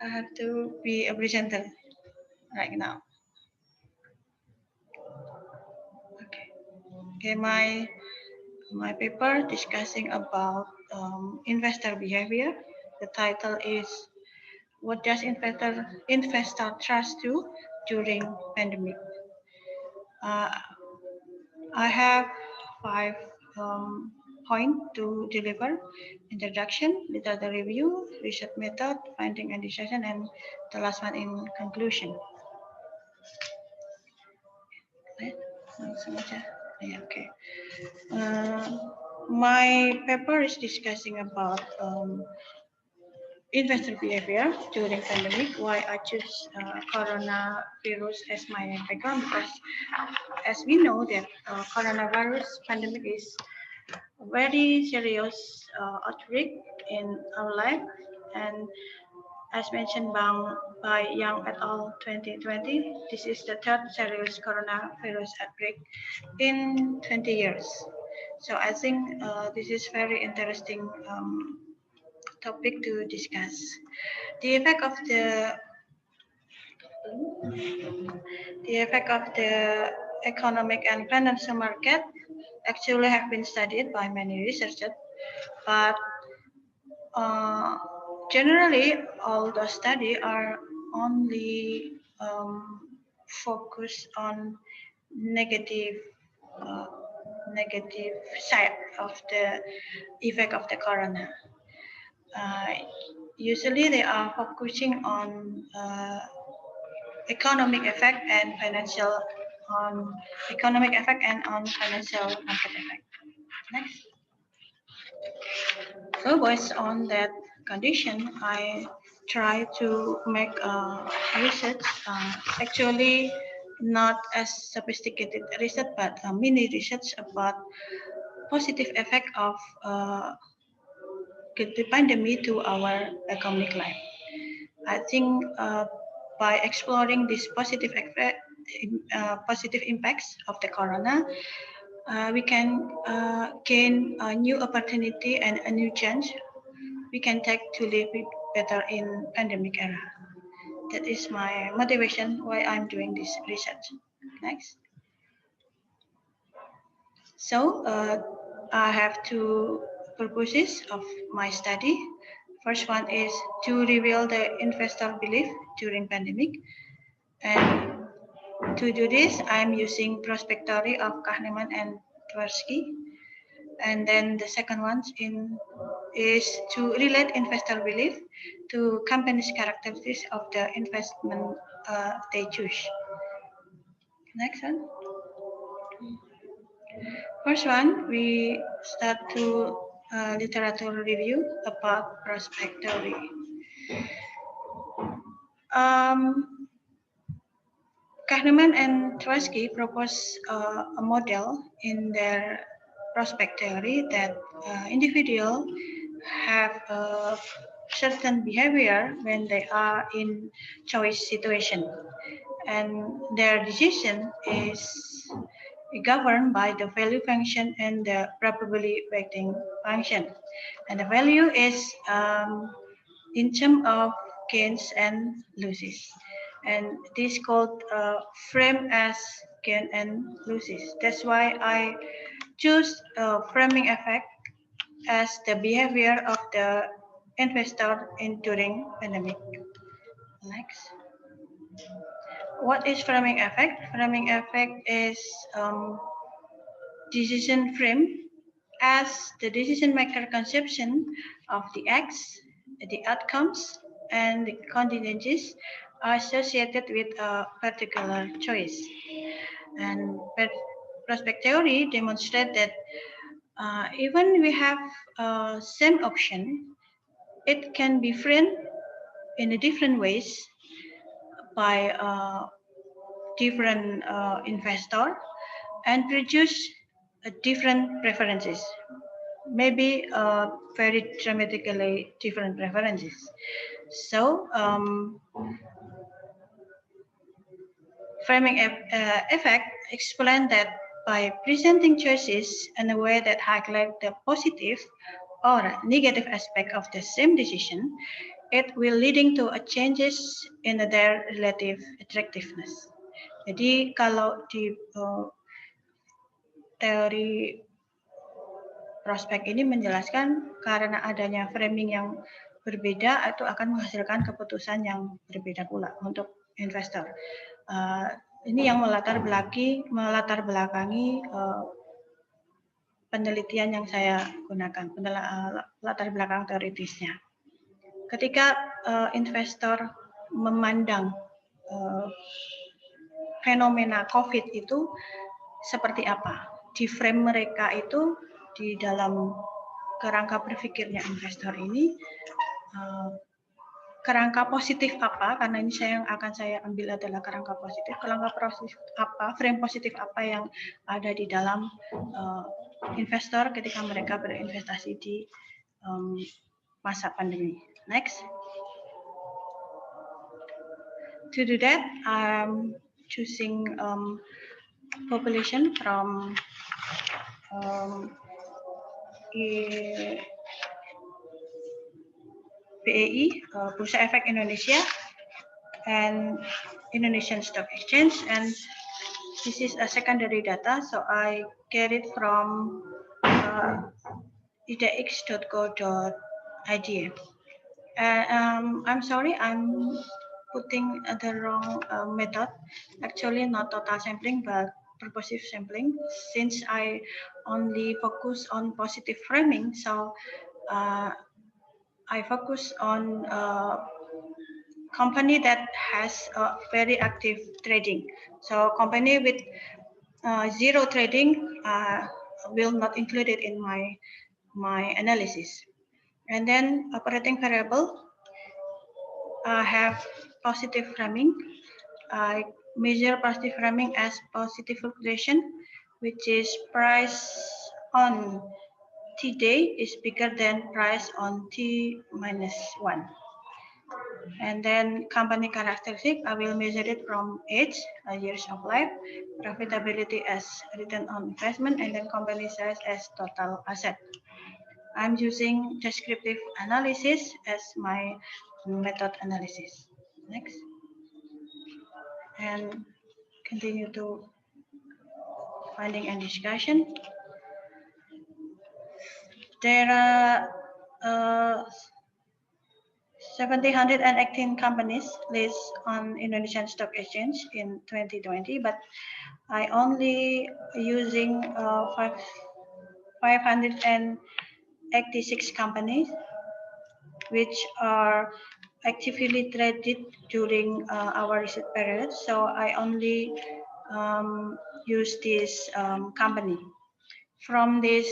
I have to be a presenter right now. Okay, my paper discussing about investor behavior. The title is "What does investor trust do during pandemic?" I have 5 points to deliver: introduction, literature review, research method, finding and decision, and the last one in conclusion. Okay. My paper is discussing about investor behavior during pandemic. Why I choose coronavirus as my background, because as we know that coronavirus pandemic is a very serious outbreak in our life, and as mentioned by Young et al. 2020, this is the 3rd serious coronavirus outbreak in 20 years. So I think this is very interesting topic to discuss. The effect of the economic and financial market actually have been studied by many researchers, but generally all the studies are only focused on negative negative side of the effect of the corona. Usually they are focusing on economic effect and financial on economic effect and on financial market effect. Next. So based on that condition, I try to make research, actually not as sophisticated research, but mini research about positive effect of the pandemic to our economic life. I think by exploring this positive effect, positive impacts of the corona, we can gain a new opportunity and a new chance we can take to live better in pandemic era. That is my motivation why I'm doing this research. Next. So I have two purposes of my study. First one is to reveal the investor belief during pandemic, and to do this, I'm using prospectory of Kahneman and Tversky. And then the second one is to relate investor belief to companies' characteristics of the investment they choose. Next one. First one, we start to literature review about prospectory. Kahneman and Tversky propose a model in their prospect theory that individuals have a certain behavior when they are in choice situation, and their decision is governed by the value function and the probability weighting function, and the value is in terms of gains and losses. And this called frame as gain and losses. That's why I choose framing effect as the behavior of the investor in during pandemic. Next. What is framing effect? Framing effect is decision frame as the decision maker conception of the acts, the outcomes, and the contingencies associated with a particular choice. And prospect theory demonstrates that even we have same option, it can be framed in different ways by different investor and produce different preferences, maybe very dramatically different preferences. So framing effect explain that by presenting choices in a way that highlight the positive or negative aspect of the same decision, it will leading to a changes in their relative attractiveness. Jadi kalau di teori prospek ini menjelaskan karena adanya framing yang berbeda itu akan menghasilkan keputusan yang berbeda pula untuk investor. Ini yang melatar belakangi penelitian yang saya gunakan, latar belakang teoritisnya. Ketika investor memandang fenomena COVID itu seperti apa, di frame mereka itu di dalam kerangka berpikirnya investor ini, kerangka positif apa, karena ini yang akan saya ambil adalah kerangka positif apa, frame positif apa yang ada di dalam investor ketika mereka berinvestasi di masa pandemi. Next. To do that, I'm choosing population from BEI, Bursa Efek Indonesia, and Indonesian Stock Exchange, and this is a secondary data, so I get it from idx.go.id. I'm sorry, I'm putting the wrong method. Actually, not total sampling, but purposive sampling, since I only focus on positive framing. So I focus on company that has very active trading. So company with zero trading will not include it in my analysis. And then operating variable have positive framing. I measure positive framing as positive fluctuation, which is price on T day is bigger than price on T minus 1. And then company characteristic, I will measure it from age, years of life, profitability as return on investment, and then company size as total asset. I'm using descriptive analysis as my method analysis. Next. And continue to finding and discussion. There are 718 companies listed on Indonesian Stock Exchange in 2020, but I only using 586 companies which are actively traded during our research period. So I only use this company. From this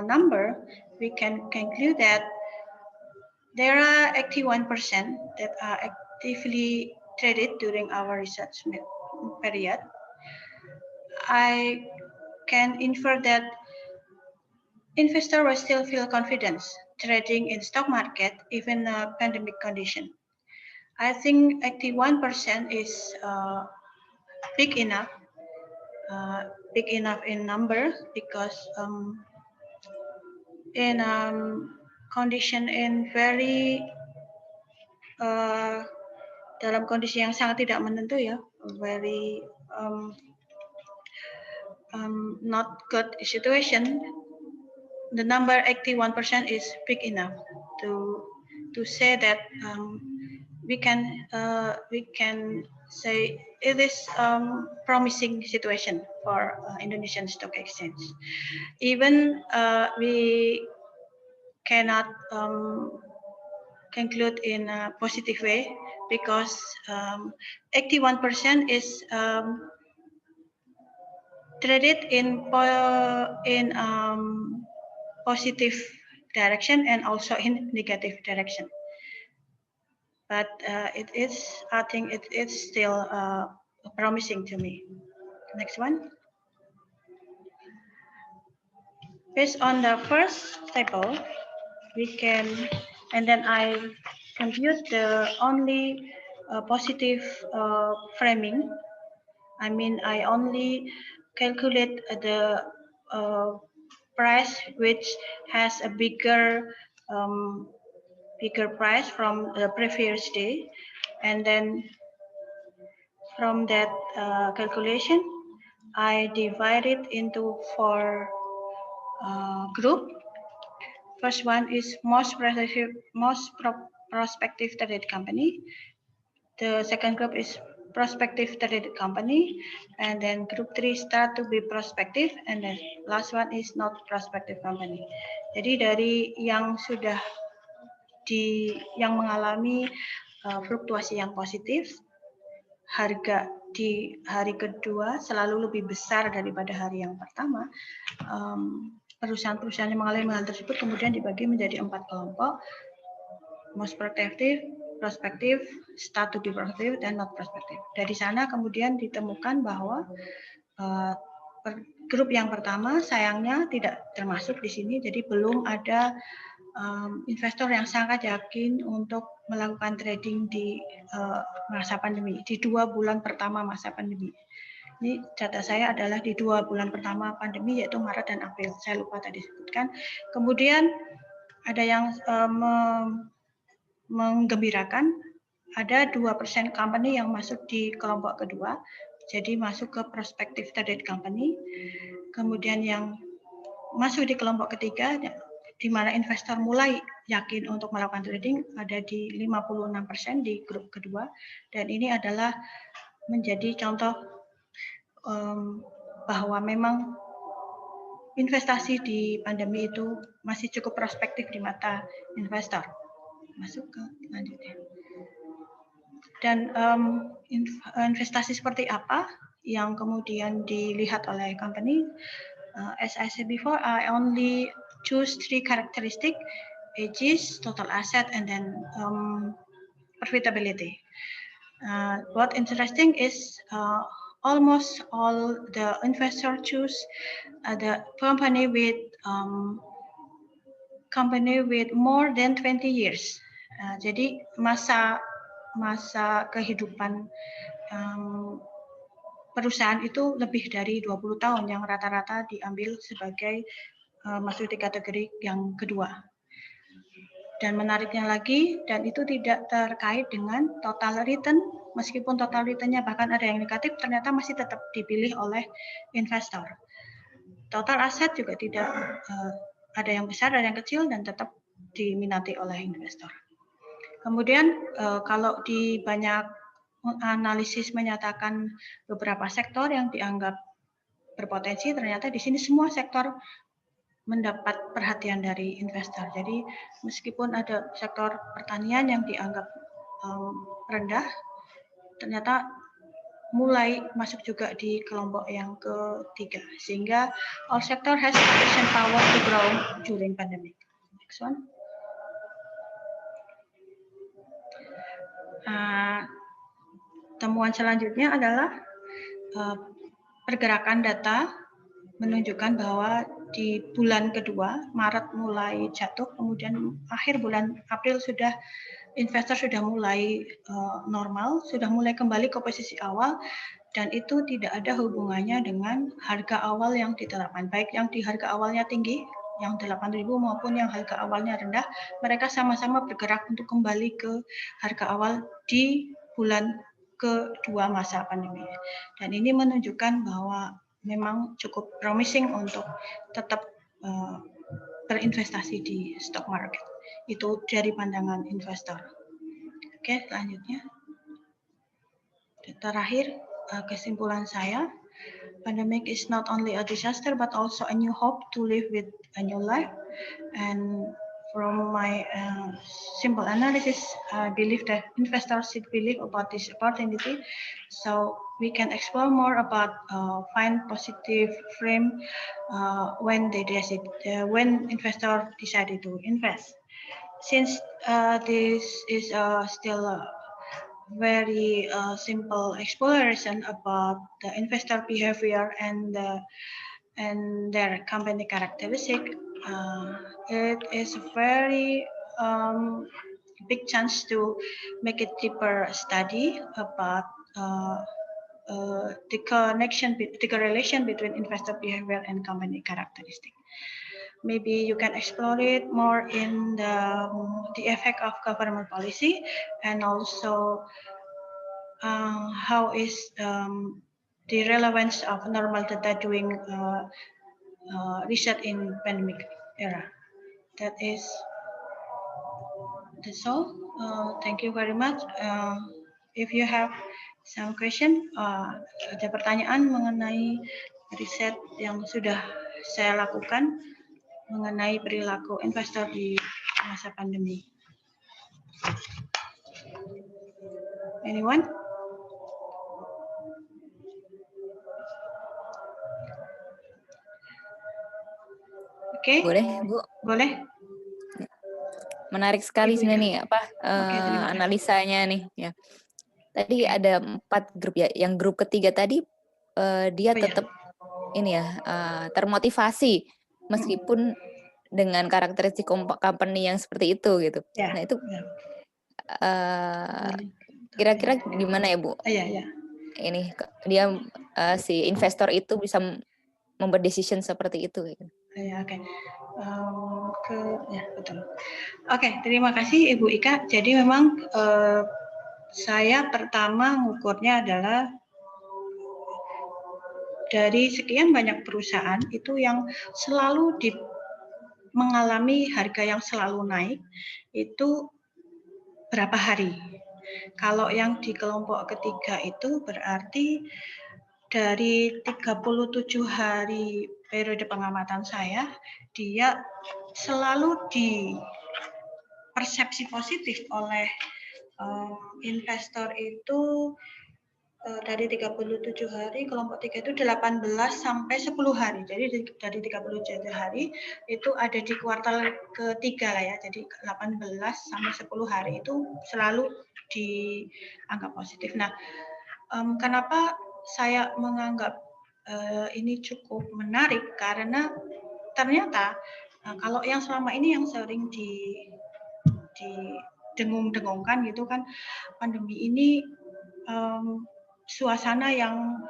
number, we can conclude that there are 81% that are actively traded during our research period. I can infer that investors will still feel confidence trading in stock market even a pandemic condition. I think 81% is big enough in number, because in condition in very dalam kondisi yang sangat tidak menentu ya, very not good situation, the number 81% is big enough to say that we can say it is promising situation for Indonesian Stock Exchange. Even we cannot conclude in a positive way, because 81% is traded in positive direction and also in negative direction. But I think it is still promising to me. Next one. Based on the first table, we can, and then I compute the only positive framing. I mean, I only calculate the price which has a bigger price from the previous day, and then from that calculation, I divide it into 4 group. First one is most prospective traded company. The second group is prospective traded company, and then group 3 start to be prospective, and then last one is not prospective company. Jadi dari yang sudah yang mengalami fluktuasi yang positif, harga di hari kedua selalu lebih besar daripada hari yang pertama. Perusahaan-perusahaan yang mengalami hal tersebut kemudian dibagi menjadi 4 kelompok: most prospective, start to be prospective, dan not prospective. Dari sana kemudian ditemukan bahwa grup yang pertama sayangnya tidak termasuk di sini, jadi belum ada investor yang sangat yakin untuk melakukan trading di masa pandemi, di 2 bulan pertama masa pandemi. Ini data saya adalah di 2 bulan pertama pandemi, yaitu Maret dan April. Saya lupa tadi sebutkan. Kemudian ada yang menggembirakan, ada 2% company yang masuk di kelompok kedua, jadi masuk ke prospective traded company. Kemudian yang masuk di kelompok ketiga, di mana investor mulai yakin untuk melakukan trading, ada di 56% di grup kedua, dan ini adalah menjadi contoh bahwa memang investasi di pandemi itu masih cukup prospektif di mata investor. Masuk ke selanjutnya. Dan investasi seperti apa yang kemudian dilihat oleh company? As I said before, I only choose 3 characteristics: ages, total asset, and then profitability. What interesting is almost all the investor choose the company with more than 20 years. Jadi masa kehidupan perusahaan itu lebih dari 20 tahun yang rata-rata diambil sebagai masuk di kategori yang kedua. Dan menariknya lagi, dan itu tidak terkait dengan total return, meskipun total return-nya bahkan ada yang negatif, ternyata masih tetap dipilih oleh investor. Total aset juga tidak ada yang besar, ada yang kecil, dan tetap diminati oleh investor. Kemudian kalau di banyak analisis menyatakan beberapa sektor yang dianggap berpotensi, ternyata di sini semua sektor mendapat perhatian dari investor. Jadi meskipun ada sektor pertanian yang dianggap rendah, ternyata mulai masuk juga di kelompok yang ketiga. Sehingga all sector has sufficient power to grow during pandemic. Next one. Temuan selanjutnya adalah pergerakan data menunjukkan bahwa di bulan kedua, Maret mulai jatuh, kemudian akhir bulan April investor sudah mulai normal, sudah mulai kembali ke posisi awal, dan itu tidak ada hubungannya dengan harga awal yang ditetapkan, baik yang di harga awalnya tinggi, yang 8.000 maupun yang harga awalnya rendah, mereka sama-sama bergerak untuk kembali ke harga awal di bulan kedua masa pandemi. Dan ini menunjukkan bahwa memang cukup promising untuk tetap berinvestasi di stock market. Itu dari pandangan investor. Oke, selanjutnya. Terakhir, kesimpulan saya, pandemic is not only a disaster but also a new hope to live with a new life. And from my simple analysis, I believe that investors should believe about this opportunity, so we can explore more about find positive frame when investor decided to invest. Since this is still a very simple exploration about the investor behavior and their company characteristic, it is a very big chance to make a deeper study about the correlation between investor behavior and company characteristic. Maybe you can explore it more in the effect of government policy, and also how is the relevance of normal data doing research in pandemic era. That's all. Thank you very much. If you have some question, ada pertanyaan mengenai riset yang sudah saya lakukan mengenai perilaku investor di masa pandemi. Anyone? Oke. Boleh, Bu? Boleh. Menarik sekali sebenarnya nih analisanya nih ya. Tadi ada 4 grup ya. Yang grup ketiga tadi dia tetap ini ya termotivasi meskipun dengan karakteristik company yang seperti itu gitu. Ya, nah itu kira-kira gimana ya Bu? Iya. Ini dia si investor itu bisa membuat decision seperti itu gitu. Ya, oke. Ya, betul. Oke, terima kasih Ibu Ika. Jadi memang saya pertama ngukurnya adalah dari sekian banyak perusahaan itu yang selalu mengalami harga yang selalu naik itu berapa hari. Kalau yang di kelompok ketiga itu berarti dari 37 hari periode pengamatan saya, dia selalu dipersepsi positif oleh investor itu dari 37 hari, kelompok 3 itu 18 sampai 10 hari. Jadi dari 37 hari itu ada di kuartal ketiga lah ya. Jadi 18 sampai 10 hari itu selalu dianggap positif. Nah, kenapa saya menganggap ini cukup menarik? Karena ternyata kalau yang selama ini yang sering didengung-dengungkan gitu kan, pandemi ini suasana yang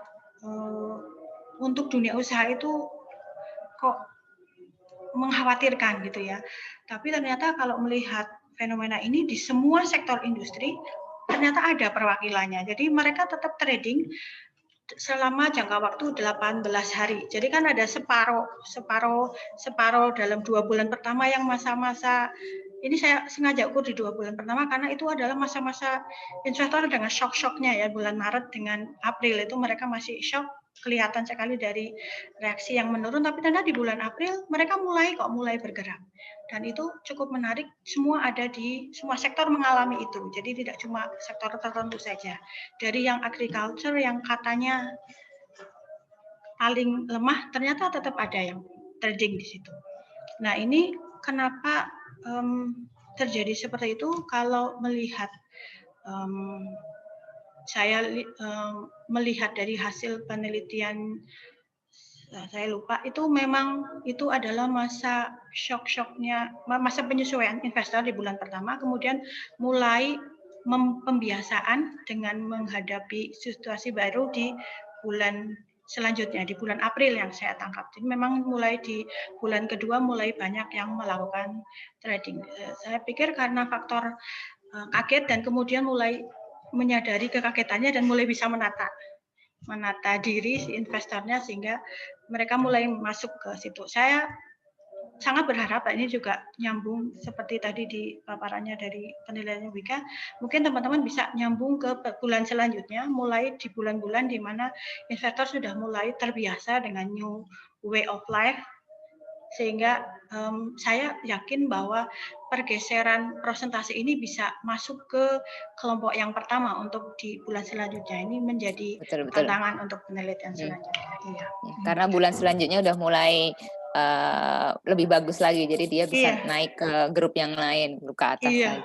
untuk dunia usaha itu kok mengkhawatirkan gitu ya. Tapi ternyata kalau melihat fenomena ini di semua sektor industri, ternyata ada perwakilannya. Jadi mereka tetap trading selama jangka waktu 18 hari. Jadi kan ada separuh dalam 2 bulan pertama yang masa-masa ini saya sengaja ukur di 2 bulan pertama karena itu adalah masa-masa investor dengan shock-shocknya ya, bulan Maret dengan April itu mereka masih shock, kelihatan sekali dari reaksi yang menurun, tapi ternyata di bulan April mereka mulai bergerak. Dan itu cukup menarik, semua sektor mengalami itu. Jadi tidak cuma sektor tertentu saja. Dari yang agriculture yang katanya paling lemah, ternyata tetap ada yang trading di situ. Nah, ini kenapa terjadi seperti itu? Kalau melihat saya melihat dari hasil penelitian, saya lupa, itu memang itu adalah masa shock-shocknya, masa penyesuaian investor di bulan pertama, kemudian mulai pembiasaan dengan menghadapi situasi baru di bulan selanjutnya, di bulan April yang saya tangkap. Jadi memang mulai di bulan kedua mulai banyak yang melakukan trading. Saya pikir karena faktor kaget dan kemudian mulai menyadari kekagetannya dan mulai bisa menata diri si investornya sehingga mereka mulai masuk ke situ. Saya sangat berharap ini juga nyambung seperti tadi di paparannya dari penilaian Wika, mungkin teman-teman bisa nyambung ke bulan selanjutnya, mulai di bulan-bulan di mana investor sudah mulai terbiasa dengan new way of life, sehingga saya yakin bahwa pergeseran presentasi ini bisa masuk ke kelompok yang pertama untuk di bulan selanjutnya. Ini menjadi tantangan untuk penelitian selanjutnya. Iya. Karena bulan selanjutnya udah mulai lebih bagus lagi, jadi dia bisa naik ke grup yang lain, grup ke atas lagi.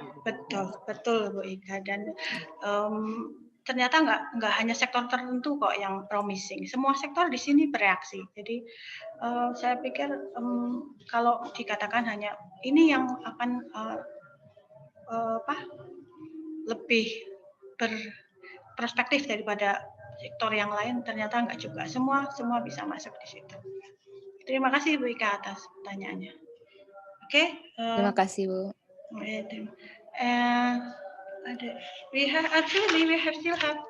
Betul Bu Ika, dan ternyata nggak hanya sektor tertentu kok yang promising, semua sektor di sini bereaksi. Jadi saya pikir kalau dikatakan hanya ini yang akan lebih berperspektif daripada sektor yang lain, ternyata nggak juga, semua bisa masuk di situ. Terima kasih Bu Ika atas pertanyaannya. Oke. Terima kasih Bu. We still have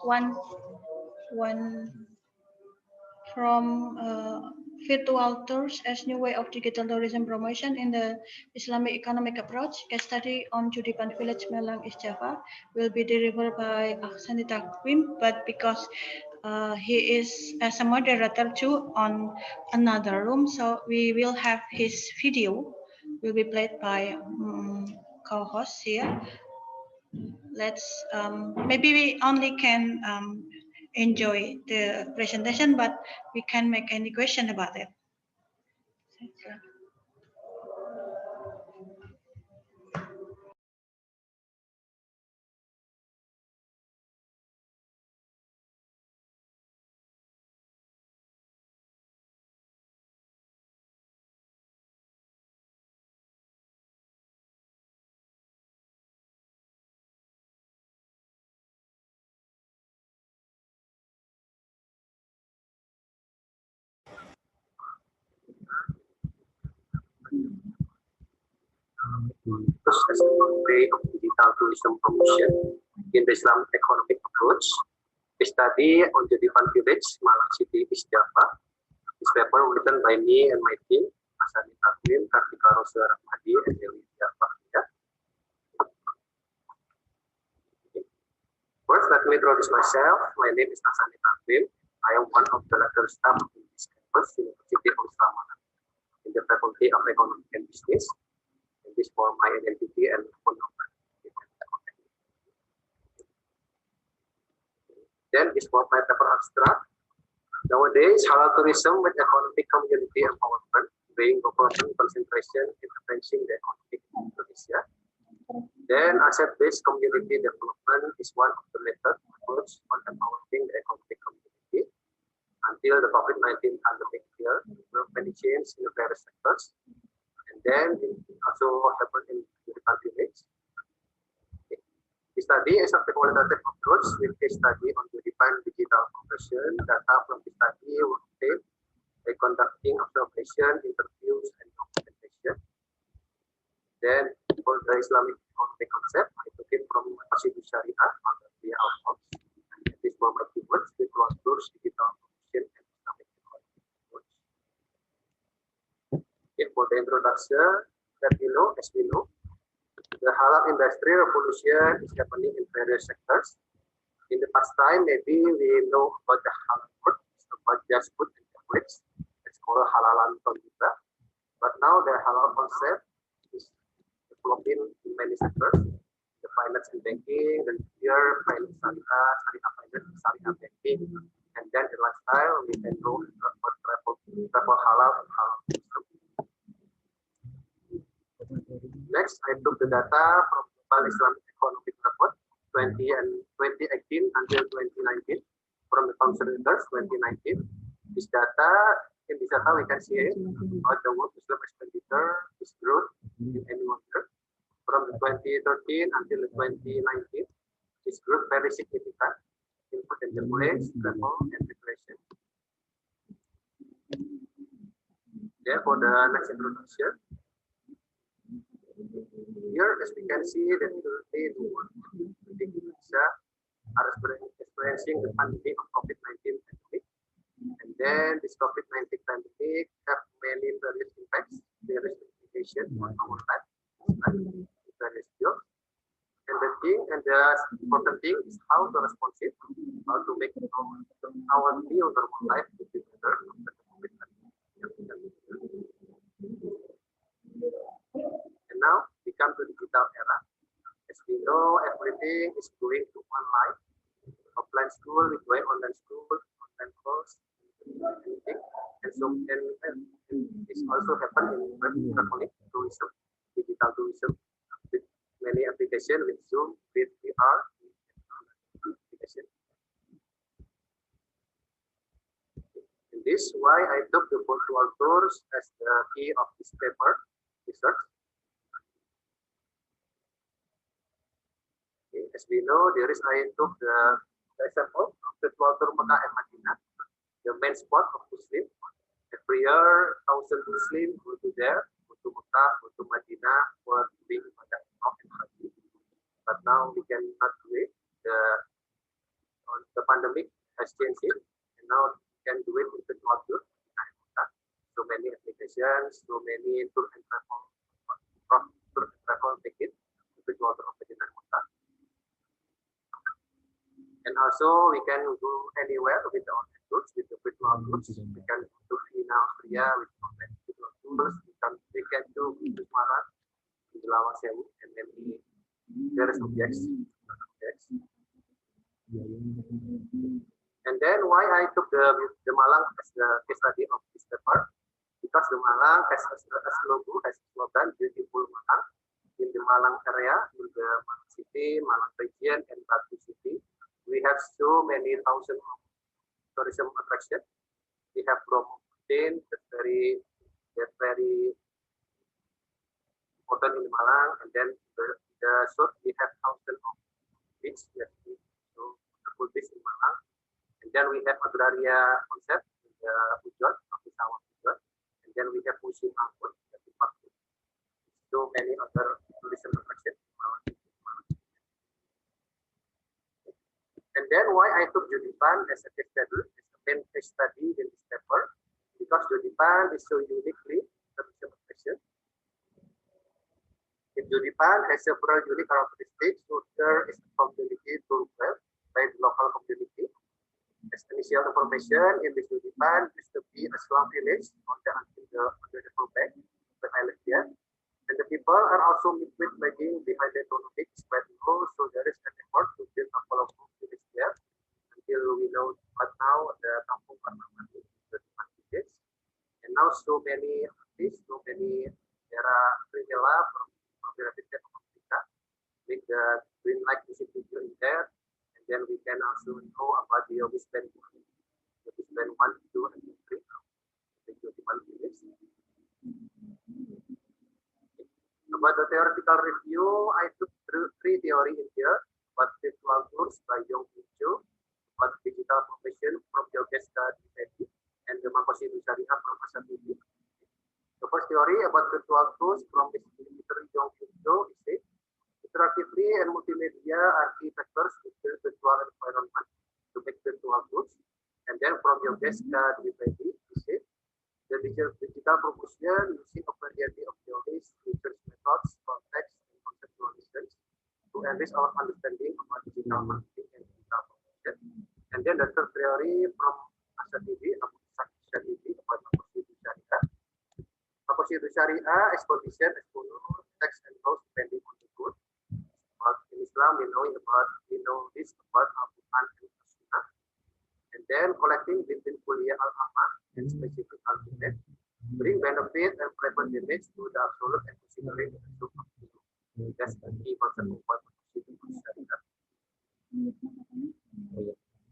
one from virtual tours as new way of digital tourism promotion in the Islamic economic approach. Case study on Judipan Village, Malang, East Java will be delivered by Ahsani Takwim, but because he is as a moderator too on another room, so we will have his video will be played by co-host here. Let's maybe we only can enjoy the presentation, but we can make any question about it. First, as a way of digital tourism promotion in the Islamic economic approach, a study on Judipan Village, Malang City, East Java. This paper written by me and my team, Ahsani Takwim, Kartika Rosa Rahmadi, and Dewi Java. Yeah. First, let me introduce myself. My name is Ahsani Takwim. I am one of the lateral staff in this campus, University of Islam in the Faculty of Economic and Business. And this for my identity and phone number. Then this for my paper abstract. Nowadays, halal tourism with economic community empowerment, being proportion concentration in advancing the economic in Indonesia. Then asset-based community development is one of the method approach on empowering the economic community until the COVID-19 pandemic here, many changes in the various sectors. And then it also happened in the countries. The study is a qualitative approach with a study on the defined digital conversion. Data from the study were obtained by conducting observation, interviews, and documentation. Then for the Islamic economic concept, I took it from Qasidah Syariah under the outcomes. And this one of the words with contours digital conversion and Islamic economic approach. For the introduction, that as we know, the halal industry revolution is happening in various sectors. In the past time, maybe we know about the halal food, about just food and beverages. It's called halalan juga. But now the halal concept is developing in many sectors. The finance and banking, the here finance syariah, syariah finance, syariah banking, and then the lifestyle we can go travel halal and halal tourism. Next, I took the data from Global Islamic Economic Report 2018 until 2019 from the contributors 2019. This data, in this data we can see about the world Muslim expenditure is growth in any one year. From the 2013 until the 2019, this growth very significant in food and beverage, travel, and recreation. Therefore, the next introduction. Here, as we can see, that currently the world Indonesia are experiencing the pandemic of COVID-19 pandemic, and then this COVID-19 pandemic have many various impacts, various implications on our life, various fields. And the important thing is how to respond it, how to make our new normal life to be better after the COVID-19. And now we come to the digital era. As we know, everything is going to online. Offline school, we go online school, online course, anything. And so, and this also happened in traveling tourism, digital tourism, with many applications, with Zoom, with VR, application. And this is why I took the virtual tours as the key of this paper research. As we know, I took the example of the virtual tour Mekah and Madinah, the main spot of Muslim. Every year, 1,000 Muslims go to there, go to Mekah, go to Madinah for doing ibadah and haji. But now we cannot do it. The pandemic has changed it, and now we can do it with virtual tour. So many applications, so many tour and travel tickets, virtual tour of Madinah and Mekah. And also we can go anywhere with the online tours, with the virtual tours. We can go to Vina, Austria with online virtual tours. We can do Semarang, Lawang Sewu, and many various objects. And then why I took the Malang as the case study of this paper? Because the Malang has a slogan, beautiful Malang. In the Malang area, in the Malang city, Malang region, and Batu city, we have so many thousands of tourism attractions. We have promoted that very important in Malang, and then the short we have thousands of beach that we so wonderful beach in Malang, and then we have agraria concept in the Pujon, Pujon, and then we have museum Angkut, so many other tourism attractions in Malang. And then why I took Jodipan as a case study, as a main case study in this paper, because Jodipan is so uniquely tourism attraction. Jodipan has several unique characteristics. So there is a community to well by the local community. As initial information in this Judipan used to be a slum village on the bank, but I live here. And the people are also midway lagging behind the economic quite low, so there is an effort to build a colorful village there until we know. But now the Kampung Parnaman is the village, and now so many artists, so many era Rivela from the Republic of Africa with the green light music video in there, and then we can also know about the Wisband 1, 2, and 3, the Judipan village. About the theoretical review, I took three theory in here, about virtual tours by Yong Cho, about digital profession from Yogeska Dwivedi, and the Makosidu Syariah from Asatidi. The first theory about virtual tools from Mr. Yong Cho is it, interactively and multimedia architectures to build virtual environment to make virtual tools. And then from Yogeska Dwivedi is it, the digital promotion using a variety of theories, research methods, context, and conceptualizations to enrich our understanding about digital marketing and digital promotion. And then the third theory from Asatidi, about Makosidu Syariah. Makosidu Syariah exposition, exposure, text, and laws depending on the good. But in Islam, we know this about Al-Quran and Sunnah. And then collecting within Kuliah Al-Amma and specific argument, bring benefit and private damage to the absolute and considering the truth of the truth. That's the key concept of what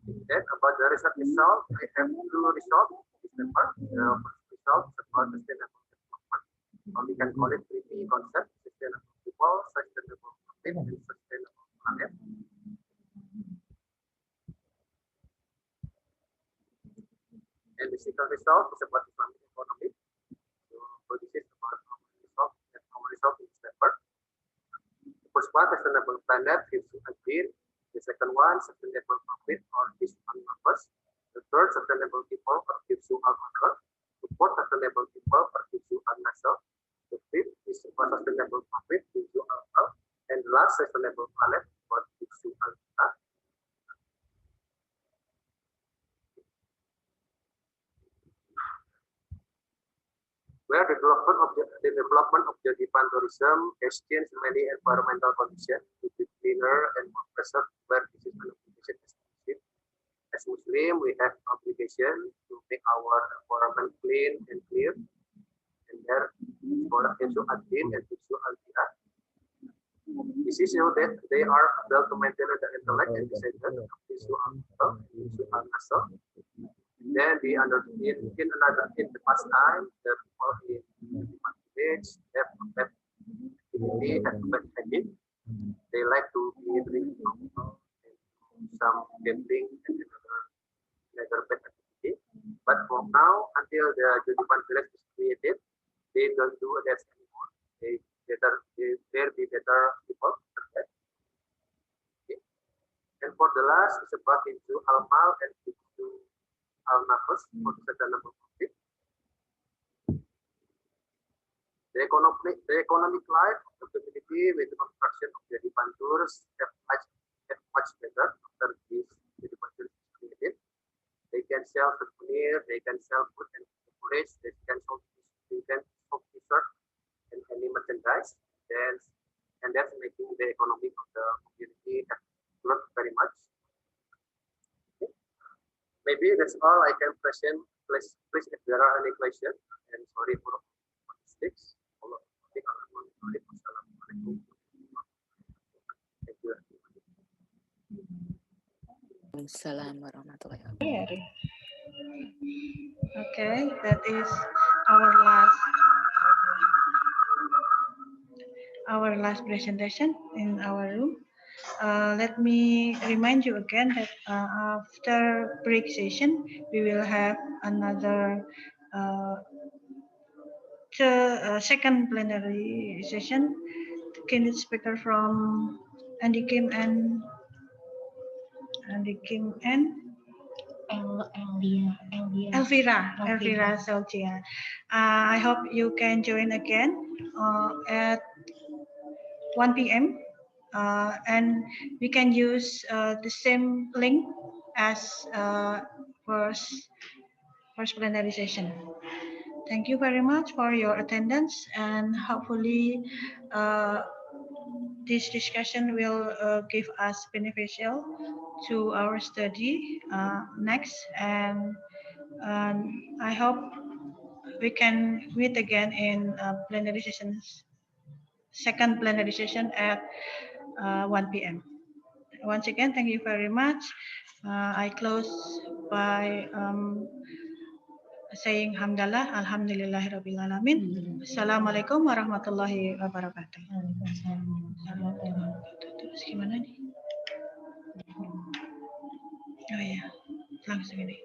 then about the result, I have two results. This is the first result is about sustainable development. Or we can call it 3P concept: sustainable people, sustainable profit, and sustainable planet. And the second result is about Islamic economy. So this is about our result in this paper. The first one, sustainable planet, gives you a green. The second one, sustainable profit or gives you purpose. The third, sustainable people or gives you al-akal. The fourth, sustainable people or gives you al-nasal. The fifth is sustainable profit, gives you al-akal. And the last, sustainable planet, what gives you al-akal. Where the development of the Judipan tourism has changed many environmental conditions to be cleaner and more preserved, where this is an obligation as as Muslim, we have obligation to make our environment clean and clear. And there, for Isu Adin and Isu Al-Jihad, this is show that they are able to maintain the intellect and descendant of Isu Al-Jihad, Isu Al-Nasr. Then in the past time, the people in the village have bad activity, have bad habit. They like to be drinking alcohol and some gambling and another bad activity. But from now until the Judipan village is created, they don't do that anymore. They be better people. Okay. And for the last is about into Al-Mal and into Al-Nafas for the sustainable profit. The economic life of the community with the construction of the Judipan tours have much better after this Judipan tours is created. They can sell souvenir, they can sell food and beverage, they can sell t-shirt and any merchandise. And that's making the economy of the community have grown very much. Maybe that's all I can present. Please if there are any questions, and sorry for mistakes. Thank you. Assalamualaikum warahmatullahi wabarakatuh. Okay, that is our last presentation in our room. Let me remind you again that after break session, we will have another second plenary session. The keynote speaker from Andy Kim and Elvira Solcia. I hope you can join again at 1 p.m. And we can use the same link as first plenary session. Thank you very much for your attendance, and hopefully this discussion will give us beneficial to our study next, and I hope we can meet again in plenary sessions, second plenary session at 1 p.m. Once again, thank you very much. I close by saying hamdalah, alhamdulillahirabbil alamin. Assalamualaikum warahmatullahi wabarakatuh. Terus gimana nih? Oh ya, langsung ini.